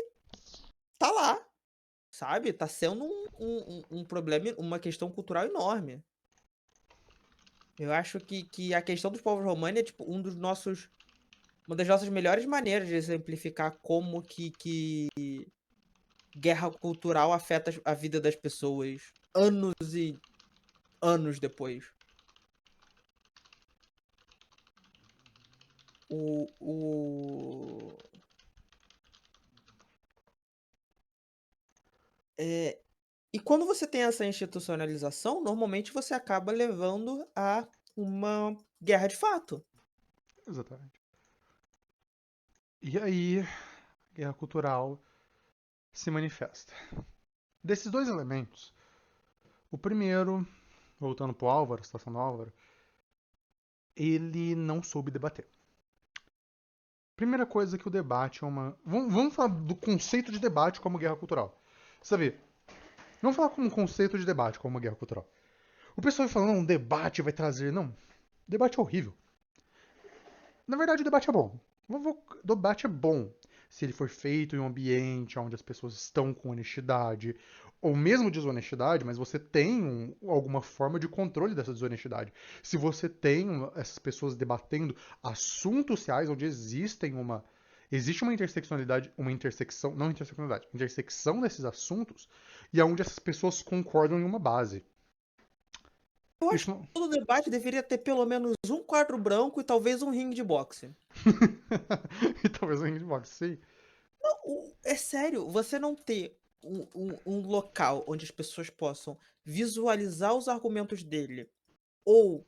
tá lá, sabe? Tá sendo um problema, uma questão cultural enorme. Eu acho que a questão dos povos romani é tipo uma das nossas melhores maneiras de exemplificar como que guerra cultural afeta a vida das pessoas anos e anos depois. O, o, é, e quando você tem essa institucionalização, normalmente você acaba levando a uma guerra de fato. Exatamente. E aí, guerra cultural se manifesta. Desses dois elementos, o primeiro, voltando pro Álvaro, a situação do Álvaro, ele não soube debater. Primeira coisa que o debate é uma. Vamos falar do conceito de debate como guerra cultural. Sabe? Vamos falar como conceito de debate como uma guerra cultural. O pessoal vai falando, não, debate vai trazer. Não. Debate é horrível. Na verdade, o debate é bom. O debate é bom se ele for feito em um ambiente onde as pessoas estão com honestidade, ou mesmo desonestidade, mas você tem alguma forma de controle dessa desonestidade. Se você tem essas pessoas debatendo assuntos sociais onde existe uma interseccionalidade, uma intersecção, não interseccionalidade, intersecção desses assuntos, e onde essas pessoas concordam em uma base. Eu acho Isso que não... todo debate deveria ter pelo menos um quadro branco e talvez um ringue de boxe. e talvez a gente boxe, sim. É sério, você não ter um local onde as pessoas possam visualizar os argumentos dele, ou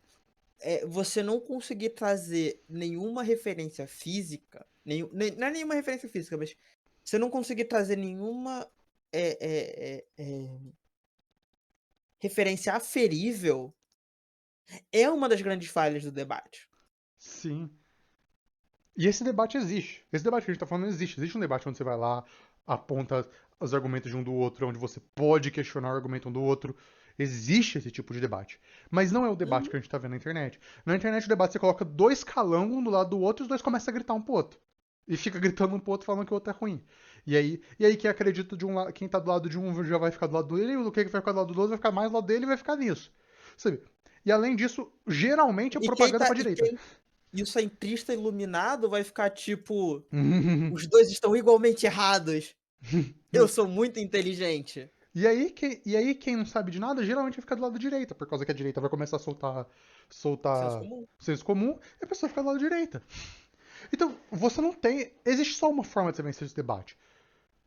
você não conseguir trazer nenhuma referência física, não é nenhuma referência física, mas você não conseguir trazer nenhuma referência aferível, é uma das grandes falhas do debate. Sim. E esse debate existe. Esse debate que a gente tá falando existe. Existe um debate onde você vai lá, aponta os argumentos de um do outro, onde você pode questionar o argumento um do outro. Existe esse tipo de debate. Mas não é o debate Uhum. que a gente tá vendo na internet. Na internet, o debate você coloca dois calangos um do lado do outro e os dois começam a gritar um pro outro. E fica gritando um pro outro falando que o outro é ruim. E aí quem acredita de um lado, quem tá do lado de um já vai ficar do lado dele, e o que vai ficar do lado do outro vai ficar mais do lado dele e vai ficar nisso. Sabe? E além disso, geralmente é E quem propaganda tá, pra direita. e o centrista iluminado vai ficar tipo, os dois estão igualmente errados. Eu sou muito inteligente. E aí, quem não sabe de nada, geralmente vai ficar do lado da direita, por causa que a direita vai começar a Senso soltar comum. senso comum, e a pessoa fica do lado da direita. Então, você não tem. Existe só uma forma de você vencer esse debate.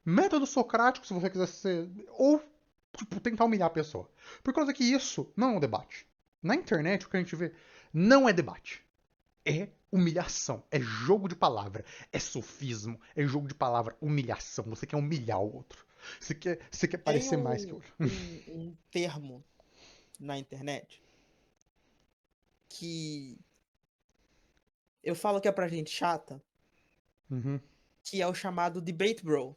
Método socrático, se você quiser ser. Ou, tipo, tentar humilhar a pessoa. Por causa que isso não é um debate. Na internet, o que a gente vê não é debate. É humilhação. É jogo de palavra. É sofismo. É jogo de palavra. Humilhação. Você quer humilhar o outro. Você quer Tem parecer mais que o outro. um termo na internet que eu falo que é pra gente chata, Uhum. que é o chamado debate bro.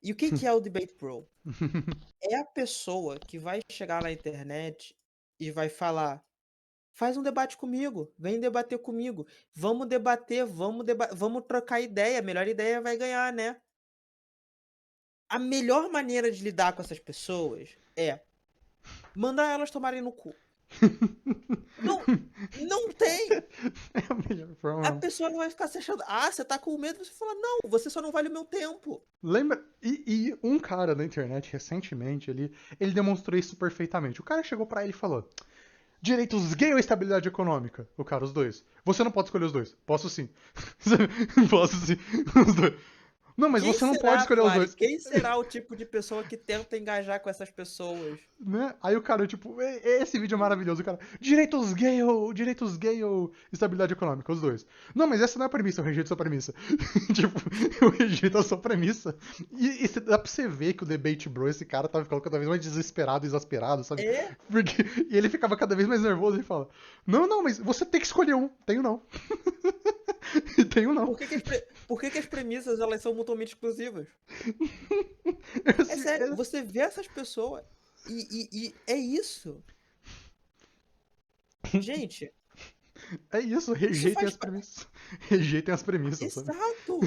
E o que é o debate bro? É a pessoa que vai chegar na internet e vai falar: Faz um debate comigo, vem debater comigo. Vamos debater, vamos trocar ideia, a melhor ideia vai ganhar, né. A melhor maneira de lidar com essas pessoas é mandar elas tomarem no cu. Não, não tem. É a melhor A forma. pessoa não vai ficar se achando: "Ah, você tá com medo", você fala: "Não, você só não vale o meu tempo". Lembra? E um cara na internet recentemente ele demonstrou isso perfeitamente. O cara chegou pra ele e falou: direitos gay ou estabilidade econômica? O cara, os dois. Você não pode escolher os dois. Posso sim. Posso sim. Os dois. Não, mas Quem você não pode será, escolher os Flávio, dois. quem será o tipo de pessoa que tenta engajar com essas pessoas? Né? Aí o cara, tipo, esse vídeo é maravilhoso, o cara. Direitos gay ou estabilidade econômica, os dois. Não, mas essa não é a premissa, eu rejeito sua premissa. Tipo, eu rejeito a sua premissa. E dá pra você ver que o debate bro, esse cara tava ficando cada vez mais desesperado e exasperado, sabe? É? Porque, e ele ficava cada vez mais nervoso e fala: não, mas você tem que escolher um. Tenho não. Tenho não. Por que que as premissas elas são mutuamente exclusivas? É Assim, sério, você vê essas pessoas e é isso. Gente, é isso, isso rejeitem faz as pa premissas. Rejeitem as premissas, sabe? exato.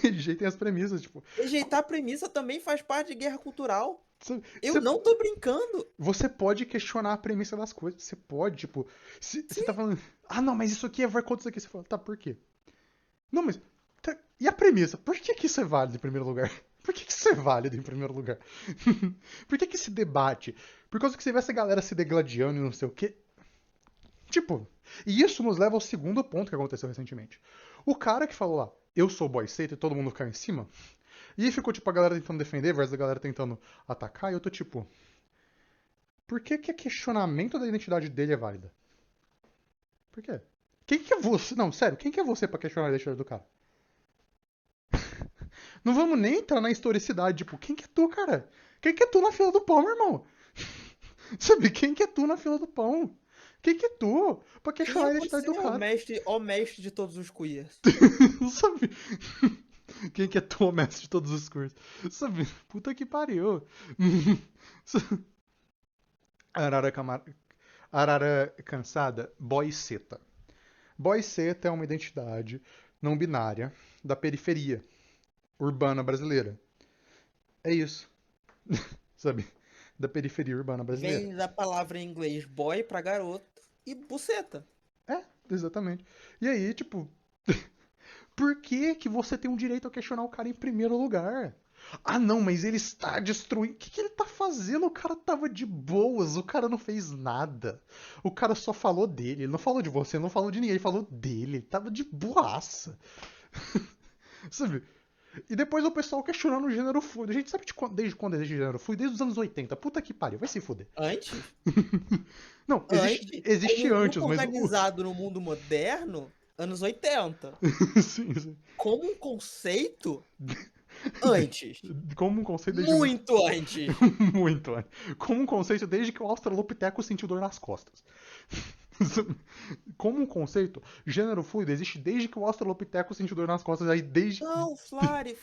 Rejeitem as premissas, tipo. Rejeitar a premissa também faz parte de guerra cultural. Eu Você, não tô brincando. você pode questionar a premissa das coisas. Você pode, tipo. Se você tá Sim, falando. Ah, não, mas isso aqui vai contra isso aqui. Você fala, tá, por quê? Não, mas. E a premissa? Por que, que isso é válido em primeiro lugar? Por que, que isso é válido em primeiro lugar? Por que, que esse debate? Por causa que você vê essa galera se degladiando e não sei o quê. Tipo. E isso nos leva ao segundo ponto que aconteceu recentemente. O cara que falou lá, eu sou boy seito e todo mundo caiu em cima. E aí ficou, tipo, a galera tentando defender versus a galera tentando atacar. E eu tô tipo. Por que, que questionamento da identidade dele é válida? Por quê? Quem que é você? Não, sério, quem que é você pra questionar a identidade do cara? Não vamos nem entrar na historicidade, tipo, quem que é tu, cara? Quem que é tu na fila do pão, meu irmão? Sabe, quem que é tu na fila do pão? Quem que é tu pra quem questionar é a identidade do você, cara? ó mestre de todos os queers? Sabe? Quem que é tu, o mestre de todos os cursos? Sabe? Puta que pariu. Arara, Arara cansada, boy seta. Boy seta é uma identidade não binária da periferia urbana brasileira. É isso, sabe? Da periferia urbana brasileira. Vem da palavra em inglês boy pra garoto e buceta. É, exatamente. E aí, tipo, por que que você tem um direito a questionar o cara em primeiro lugar? Ah, não, mas ele está destruindo. O que, que ele tá fazendo? O cara tava de boas, o cara não fez nada. O cara só falou dele. Ele não falou de você, não falou de ninguém, ele falou dele. Ele tava de boaça. Sabe? E depois o pessoal questionando o gênero fluido. A gente sabe desde quando existe gênero fluido? Desde os anos 80. Puta que pariu, vai se fuder. Antes, Não, antes, existe como um antes, grupo mas organizado no mundo moderno, anos 80. sim, sim. Como um conceito, antes. Como um conceito desde muito. Muito antes. Muito, é. Como um conceito desde que o Australopithecus sentiu dor nas costas. Como um conceito, gênero fluido existe desde que o Australopithecus sentiu dor nas costas, aí desde. Não, Flávio.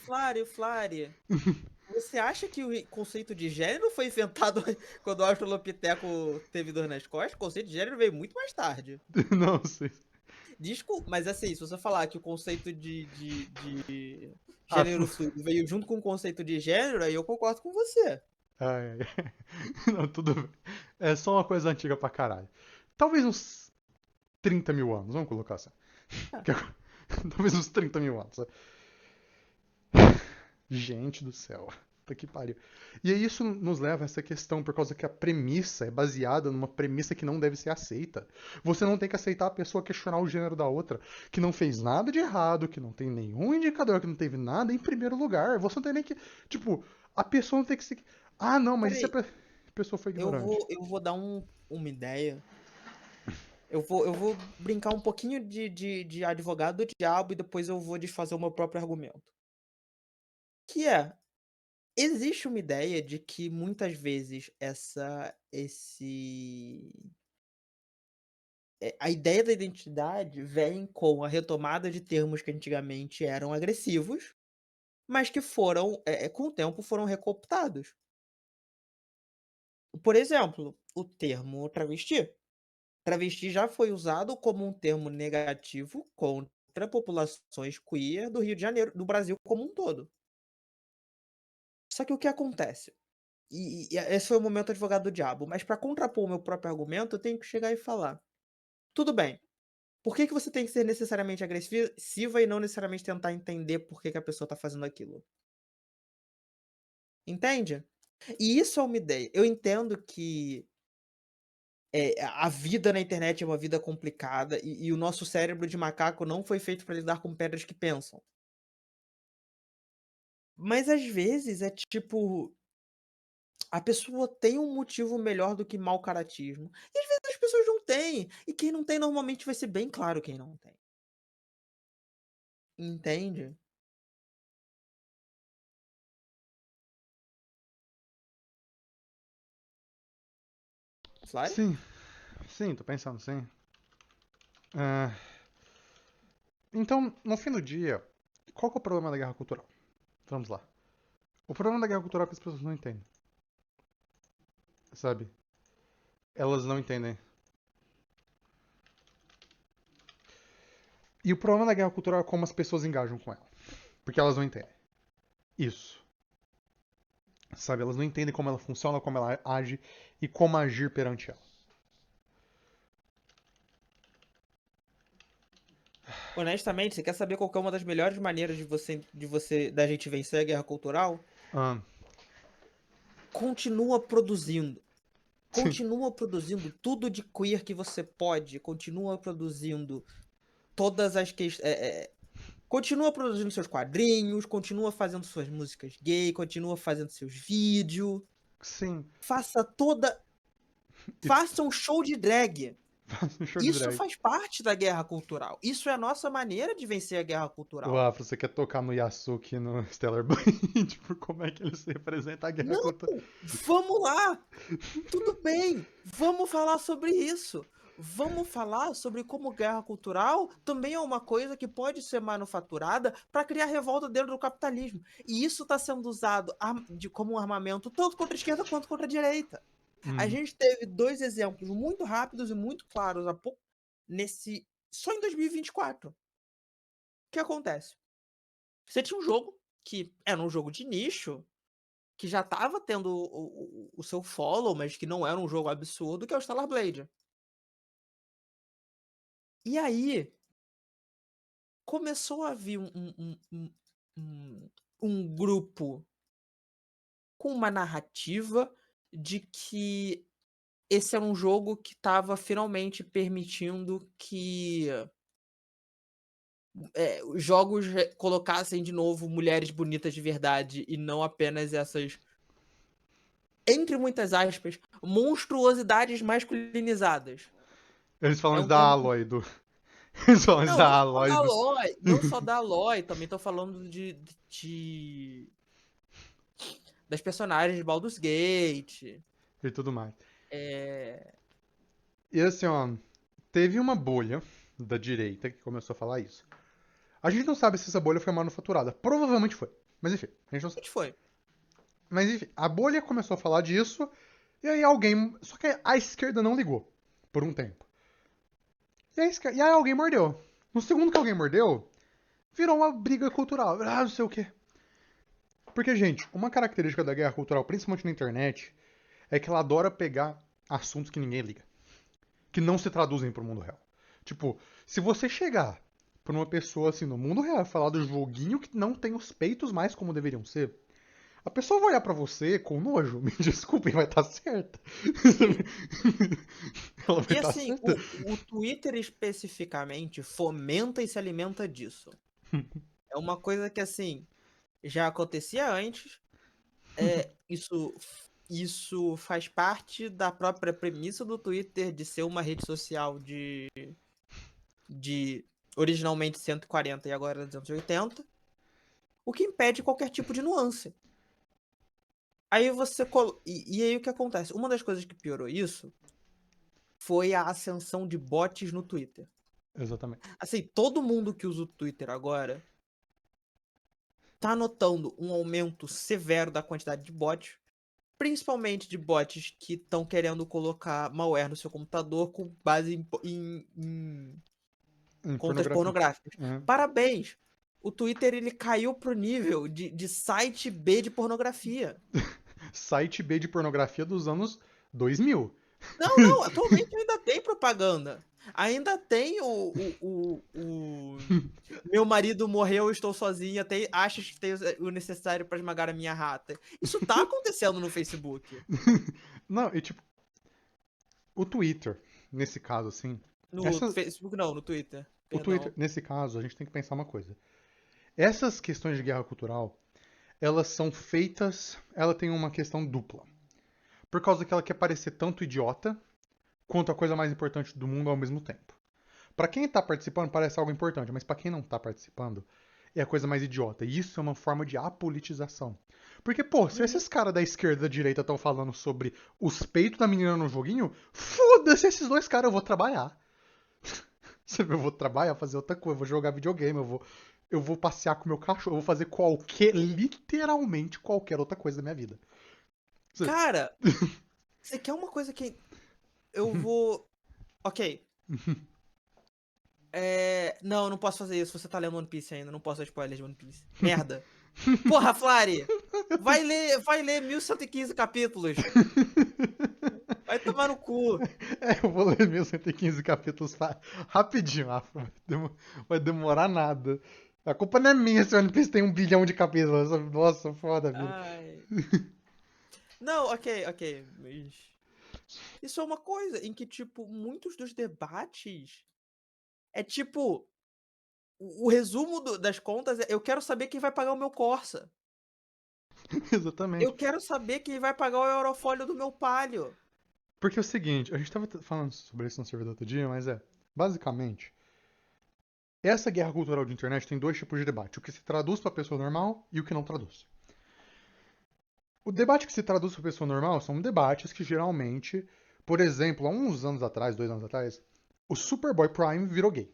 Você acha que o conceito de gênero foi inventado quando o Australopiteco teve dor nas costas? O conceito de gênero veio muito mais tarde. Não sei. Desculpa, mas assim, se você falar que o conceito de Ah, gênero fluido veio junto com o conceito de gênero, aí eu concordo com você. ai, ai. Não, tudo bem. É só uma coisa antiga pra caralho. Talvez uns 30 mil anos, vamos colocar assim. Ah, Talvez uns 30 mil anos. Gente do céu. Puta que pariu. E aí isso nos leva a essa questão, por causa que a premissa é baseada numa premissa que não deve ser aceita. Você não tem que aceitar a pessoa questionar o gênero da outra, que não fez nada de errado, que não tem nenhum indicador, que não teve nada em primeiro lugar. Você não tem nem que. Tipo, a pessoa não tem que se. Ah, não, mas isso é. peraí, A pessoa foi ignorante. eu vou dar uma ideia. Eu vou brincar um pouquinho de advogado do diabo e depois eu vou desfazer o meu próprio argumento. Que é, existe uma ideia de que muitas vezes a ideia da identidade vem com a retomada de termos que antigamente eram agressivos, mas que foram, com o tempo foram recooptados. Por exemplo, o termo travesti. Travesti já foi usado como um termo negativo contra populações queer do Rio de Janeiro, do Brasil como um todo. Só que o que acontece? E esse foi o momento advogado do diabo, mas para contrapor o meu próprio argumento, eu tenho que chegar e falar: "Tudo bem, por que que você tem que ser necessariamente agressiva e não necessariamente tentar entender por que que a pessoa tá fazendo aquilo?" Entende? E isso é uma ideia. Eu entendo que, a vida na internet é uma vida complicada e o nosso cérebro de macaco não foi feito para lidar com pedras que pensam. Mas às vezes é tipo, a pessoa tem um motivo melhor do que mau caratismo. E às vezes as pessoas não têm. E quem não tem normalmente vai ser bem claro quem não tem. Entende? Flávio? Sim, sim, tô pensando, sim. Ah, então, no fim do dia, qual que é o problema da guerra cultural? Vamos lá. O problema da guerra cultural é que as pessoas não entendem, sabe? Elas não entendem. E o problema da guerra cultural é como as pessoas engajam com ela. Porque elas não entendem. Isso. Sabe? Elas não entendem como ela funciona, como ela age e como agir perante ela. Honestamente, você quer saber qual que é uma das melhores maneiras da gente vencer a guerra cultural? Ah, Continua produzindo. sim, Continua produzindo tudo de queer que você pode. Continua produzindo todas as questões. Continua produzindo seus quadrinhos, continua fazendo suas músicas gay, continua fazendo seus vídeos. sim. Faça toda. E Faça um show de drag. faz um show de Isso drag. faz parte da guerra cultural. Isso é a nossa maneira de vencer a guerra O cultural. Afro, você quer tocar no Yasuki no Stellar Blade? Por como é que ele se representa a guerra Não! cultural? Vamos lá! Tudo bem, vamos falar sobre isso. Vamos falar sobre como guerra cultural também é uma coisa que pode ser manufaturada para criar revolta dentro do capitalismo. E isso está sendo usado como um armamento tanto contra a esquerda quanto contra a direita. A Hum, gente teve dois exemplos muito rápidos e muito claros só em 2024. O que acontece? Você tinha um jogo que era um jogo de nicho, que já estava tendo o seu follow, mas que não era um jogo absurdo, que é o Stellar Blade. E aí, começou a vir um um grupo com uma narrativa de que esse era um jogo que estava finalmente permitindo que, os jogos colocassem de novo mulheres bonitas de verdade e não apenas essas, entre muitas aspas, monstruosidades masculinizadas. eles falam É isso um da termo. Aloy, do. Eles falam isso Não, da Aloy do. não só da Aloy, também tô falando das personagens de Baldur's Gate. E tudo mais. É... E assim, ó, teve uma bolha da direita que começou a falar isso. A gente não sabe se essa bolha foi manufaturada. Provavelmente foi. Mas enfim, a gente não sabe. Onde foi? Mas enfim, a bolha começou a falar disso, e aí alguém. Só que a esquerda não ligou por um tempo. E aí alguém mordeu. No segundo que alguém mordeu, virou uma briga cultural. Ah, não sei o quê. Porque, gente, uma característica da guerra cultural, principalmente na internet, é que ela adora pegar assuntos que ninguém liga. Que não se traduzem pro mundo real. Tipo, se você chegar pra uma pessoa assim no mundo real e falar do joguinho que não tem os peitos mais como deveriam ser, a pessoa vai olhar pra você com nojo. Me desculpem, vai estar certa. Sim. Ela vai E estar assim, certa. o Twitter especificamente fomenta e se alimenta disso. É uma coisa que, assim, já acontecia antes. Isso faz parte da própria premissa do Twitter de ser uma rede social de originalmente 140 e agora 280, o que impede qualquer tipo de nuance. Aí e aí o que acontece? Uma das coisas que piorou isso foi a ascensão de bots no Twitter. Exatamente. Assim, todo mundo que usa o Twitter agora tá notando um aumento severo da quantidade de bots, Principalmente de bots que estão querendo colocar malware no seu computador com base Em contas pornografia. pornográficas. É. Parabéns! O Twitter ele caiu pro nível de site B de pornografia. Site B de pornografia dos anos 2000. Não, atualmente ainda tem propaganda. Ainda tem o meu marido morreu, eu estou sozinha, acha que tem o necessário para esmagar a minha rata. Isso tá acontecendo no Facebook. Não, e tipo, o Twitter, nesse caso, assim. No Essa, Facebook não, no Twitter. o Twitter, Perdão. nesse caso, a gente tem que pensar uma coisa. Essas questões de guerra cultural, elas são feitas. Ela tem uma questão dupla. Por causa que ela quer parecer tanto idiota quanto a coisa mais importante do mundo ao mesmo tempo. Pra quem tá participando, parece algo importante, mas pra quem não tá participando, é a coisa mais idiota. E isso é uma forma de apolitização. Porque, pô, se esses caras da esquerda e da direita estão falando sobre os peitos da menina no joguinho, foda-se esses dois caras, eu vou trabalhar. Eu vou trabalhar, fazer outra coisa, eu vou jogar videogame, eu vou passear com meu cachorro, eu vou fazer literalmente qualquer outra coisa da minha vida. Cara, você quer uma coisa que eu vou. Ok. Não, eu não posso fazer isso. Você tá lendo One Piece ainda. Não posso dar spoiler de One Piece. Merda. Porra, Flari! Vai ler 1115 capítulos. Vai tomar no cu. Eu vou ler 1115 capítulos rapidinho, Afro. Vai demorar nada. A culpa não é minha se o One Piece tem 1 bilhão de capítulos. Nossa, foda a vida. Ai. Não, ok. Mas isso é uma coisa em que, tipo, muitos dos debates é tipo. O resumo das contas é: eu quero saber quem vai pagar o meu Corsa. Eu Exatamente. quero saber quem vai pagar o aerofólio do meu Palio. Porque é o seguinte, a gente tava falando sobre isso no servidor outro dia, mas basicamente, essa guerra cultural de internet tem dois tipos de debate: o que se traduz pra pessoa normal e o que não traduz. O debate que se traduz pra pessoa normal são debates que geralmente, por exemplo, há uns anos atrás, 2 anos atrás, o Superboy Prime virou gay.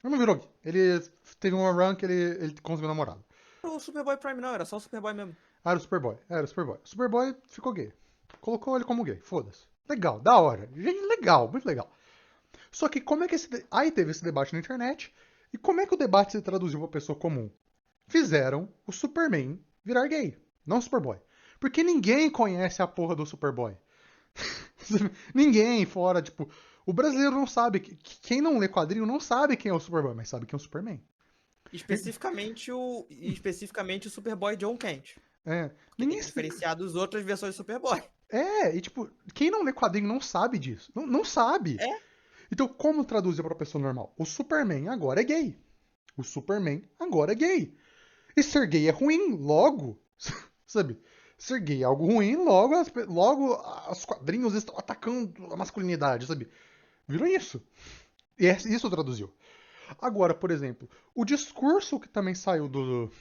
Ele não virou gay. Ele teve uma run que ele conseguiu namorado. O Superboy Prime não, era só o Superboy mesmo. Ah, era o Superboy. Era o Superboy. O Superboy ficou gay. Colocou ele como gay. Foda-se. Legal, da hora. Gente, legal, muito legal. Só que como é que aí teve esse debate na internet, e como é que o debate se traduziu pra pessoa comum? Fizeram o Superman virar gay, não o Superboy. Porque ninguém conhece a porra do Superboy. Ninguém fora, tipo, o brasileiro não sabe, quem não lê quadrinho não sabe quem é o Superboy, mas sabe quem é o Superman. Especificamente o Superboy John Kent. É, Porque tem ninguém. que diferenciar das outras versões do Superboy. E tipo, quem não lê quadrinho não sabe disso. Não, não sabe. É? Então, como traduzir pra pessoa normal? O Superman agora é gay. O Superman agora é gay. E ser gay é ruim, logo. Sabe? Ser gay é algo ruim, logo os quadrinhos estão atacando a masculinidade, sabe? Virou isso. E isso traduziu. Agora, por exemplo, o discurso que também saiu do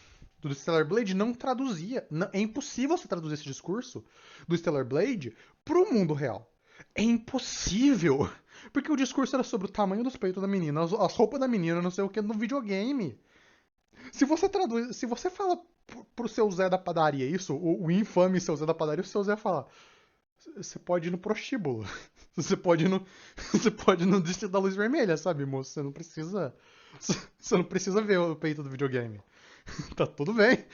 Stellar Blade não traduzia. É impossível você traduzir esse discurso do Stellar Blade pro mundo real. É impossível. Porque o discurso era sobre o tamanho dos peitos da menina, as roupas da menina, não sei o que, no videogame. Se você traduz, se você fala pro seu Zé da padaria isso, o infame seu Zé da padaria, o seu Zé fala: você pode ir no prostíbulo. Você pode ir no, você pode ir no distrito da luz vermelha, sabe, moço? Você não precisa ver o peito do videogame. Tá tudo bem,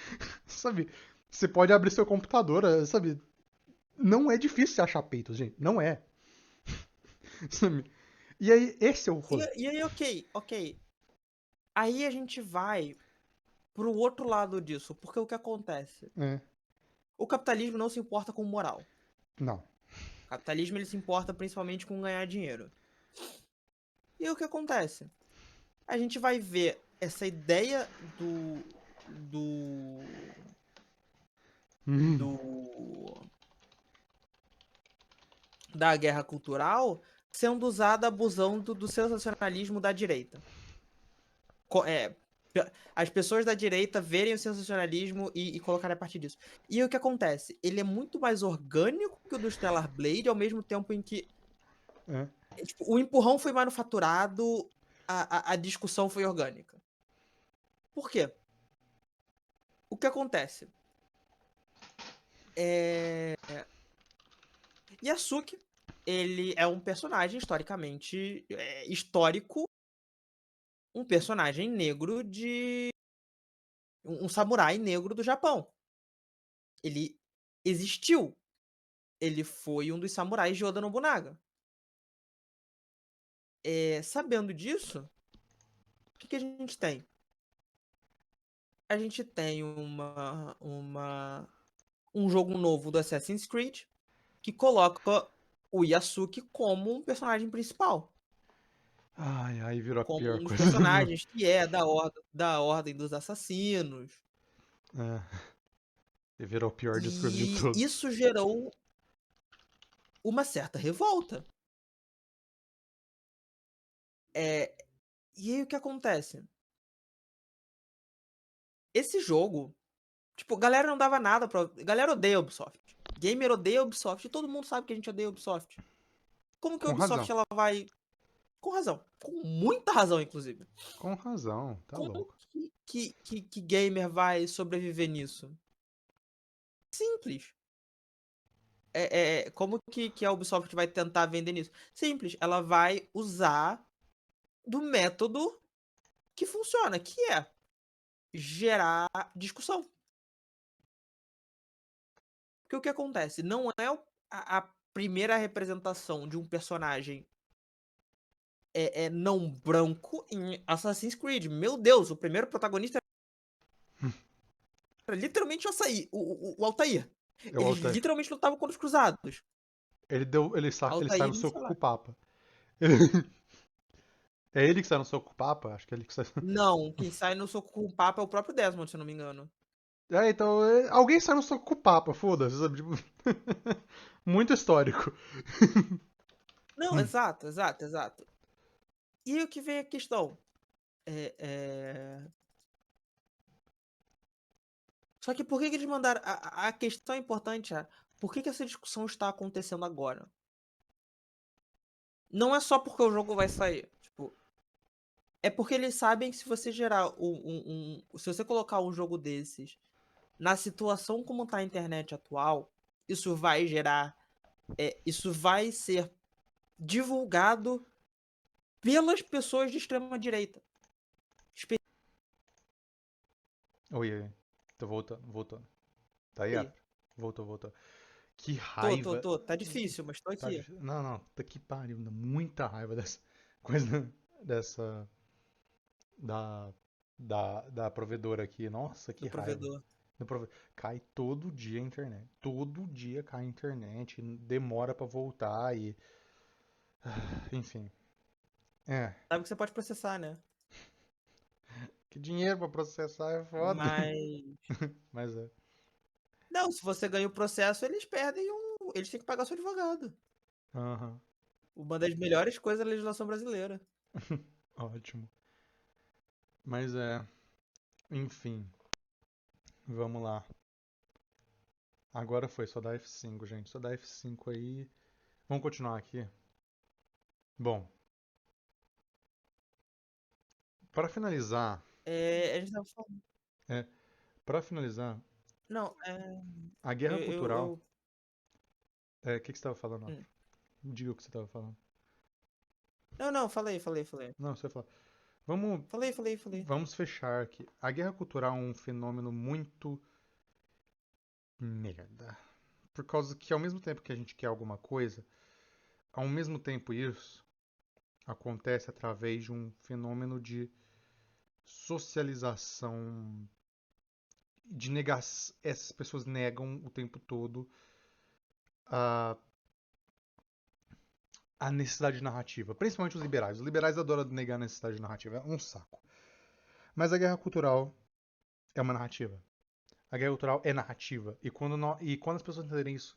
sabe? Você pode abrir seu computador, sabe? Não é difícil achar peitos, gente. Não é. Sabe? E aí, esse é o rolê. E aí, ok. Aí a gente vai pro outro lado disso. Porque o que acontece? É, O capitalismo não se importa com moral. não. O capitalismo ele se importa principalmente com ganhar dinheiro. E aí, o que acontece? A gente vai ver essa ideia Hum, do da guerra cultural sendo usada abusando do sensacionalismo da direita. É, as pessoas da direita verem o sensacionalismo e colocarem a partir disso. E o que acontece? Ele é muito mais orgânico que o do Stellar Blade, ao mesmo tempo em que é. tipo, o empurrão foi manufaturado, a discussão foi orgânica. Por quê? O que acontece? Yasuke, ele é um personagem historicamente histórico, um personagem negro de um samurai negro do Japão. Ele existiu. Ele foi um dos samurais de Oda Nobunaga. Sabendo disso, o que a gente tem? A gente tem um jogo novo do Assassin's Creed que coloca o Yasuke como um personagem principal. Ai, aí virou a Como pior um dos coisa do mundo. personagens que é da Ordem dos Assassinos. É, e virou o pior discurso de E todos. isso gerou uma certa revolta. E aí o que acontece? Esse jogo, tipo, galera não dava nada pra. Galera odeia a Ubisoft. Gamer odeia a Ubisoft. E todo mundo sabe que a gente odeia a Ubisoft. Como que a Com razão. Ubisoft ela vai. Com razão. Com muita razão, inclusive. Com razão, tá Como louco. que gamer vai sobreviver nisso? Simples. Como que a Ubisoft vai tentar vender nisso? Simples. Ela vai usar do método que funciona, que é gerar discussão. Porque o que acontece? Não é a primeira representação de um personagem não branco em Assassin's Creed. Meu Deus, o primeiro protagonista era literalmente o Açaí, o Altair. É o Ele Altair. literalmente lutava contra os cruzados. Ele sai no Altair e soco com o Salah. Papa. É ele que sai no soco com o Papa? Acho que é ele que sai. Não, quem sai no soco com o Papa é o próprio Desmond, se eu não me engano. Então, alguém sai no soco com o Papa, foda-se, sabe? Tipo, muito histórico. Não, exato, exato, exato. E aí o que vem a questão? É, é... Só que por que eles mandaram. A questão importante é por que essa discussão está acontecendo agora? Não é só porque o jogo vai sair. Tipo, é porque eles sabem que se você gerar se você colocar um jogo desses na situação como tá a internet atual, isso vai gerar. Isso vai ser divulgado pelas pessoas de extrema direita. Oi, oi. Tô voltando. Tá aí, Aí. Afra? Voltou. Que raiva. Tô. Tá difícil, mas tô Tá aqui. difícil. Não, tá que pariu. Muita raiva dessa coisa. Dessa. Da provedora aqui. Nossa, que Do raiva. provedor. Cai todo dia a internet. Todo dia cai a internet. Demora pra voltar e. Enfim. É. Sabe que você pode processar, né? Que dinheiro pra processar é foda. Mas. Mas é. Não, se você ganha o processo, eles perdem um. Eles têm que pagar seu advogado. Aham. Uma das melhores coisas da legislação brasileira. Ótimo. Mas é. Enfim. Vamos lá. Agora foi, só dá F5, gente. Só dá F5 aí. Vamos continuar aqui. Bom, para finalizar, A gente tava falando. é, para finalizar, Não, a guerra cultural. eu. O que você estava falando, Hum. Afro? Diga o que você estava falando. Não, falei. Não, você vai falar. Vamos, Falei. vamos fechar aqui. A guerra cultural é um fenômeno muito merda. Por causa que ao mesmo tempo que a gente quer alguma coisa, ao mesmo tempo isso acontece através de um fenômeno de socialização, de negar. Essas pessoas negam o tempo todo a, a necessidade narrativa, principalmente os liberais. Os liberais adoram negar a necessidade narrativa, é um saco. Mas a guerra cultural é uma narrativa. A guerra cultural é narrativa. E quando as pessoas entenderem isso,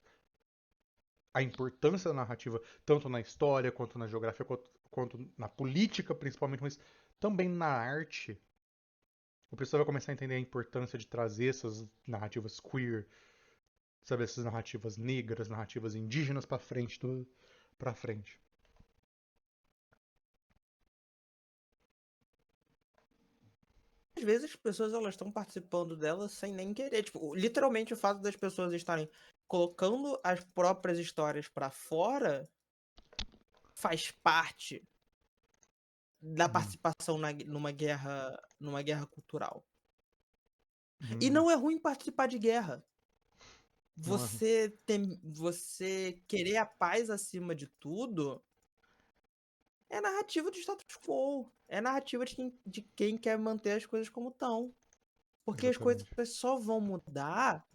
a importância da narrativa, tanto na história, quanto na geografia, quanto na política, principalmente, mas também na arte, o pessoal vai começar a entender a importância de trazer essas narrativas queer, sabe, essas narrativas negras, narrativas indígenas para frente, para frente. vezes as pessoas elas estão participando dela sem nem querer. Tipo, literalmente o fato das pessoas estarem colocando as próprias histórias pra fora faz parte da Uhum. participação numa guerra cultural. E Uhum. não é ruim participar de guerra. Não é ruim. Você querer a paz acima de tudo é narrativa do status quo. É narrativa de quem quer manter as coisas como estão. Porque as coisas Exatamente. só vão mudar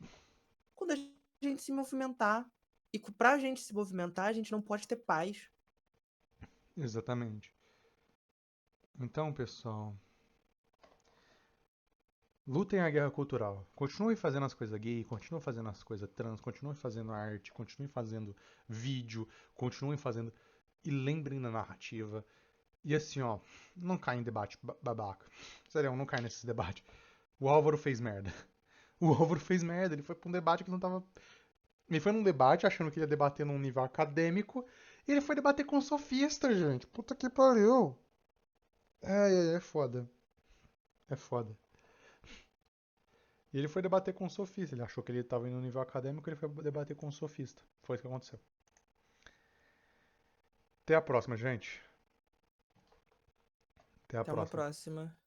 quando a gente se movimentar. E pra gente se movimentar, a gente não pode ter paz. Exatamente. Então, pessoal, lutem a guerra cultural. Continue fazendo as coisas gay, continue fazendo as coisas trans, continue fazendo arte, continue fazendo vídeo, continue fazendo. E lembrem da narrativa. E assim, ó, não cai em debate babaca. Sério, não cai nesses debates. O Álvaro fez merda. O Álvaro fez merda, ele foi pra um debate que não tava. Ele foi num debate achando que ia debater num nível acadêmico. E ele foi debater com sofista, gente. Puta que pariu. É foda. É foda. E ele foi debater com um sofista. Ele achou que ele estava indo no nível acadêmico, ele foi debater com um sofista. Foi isso que aconteceu. Até a próxima, gente. Até a Até uma próxima. próxima.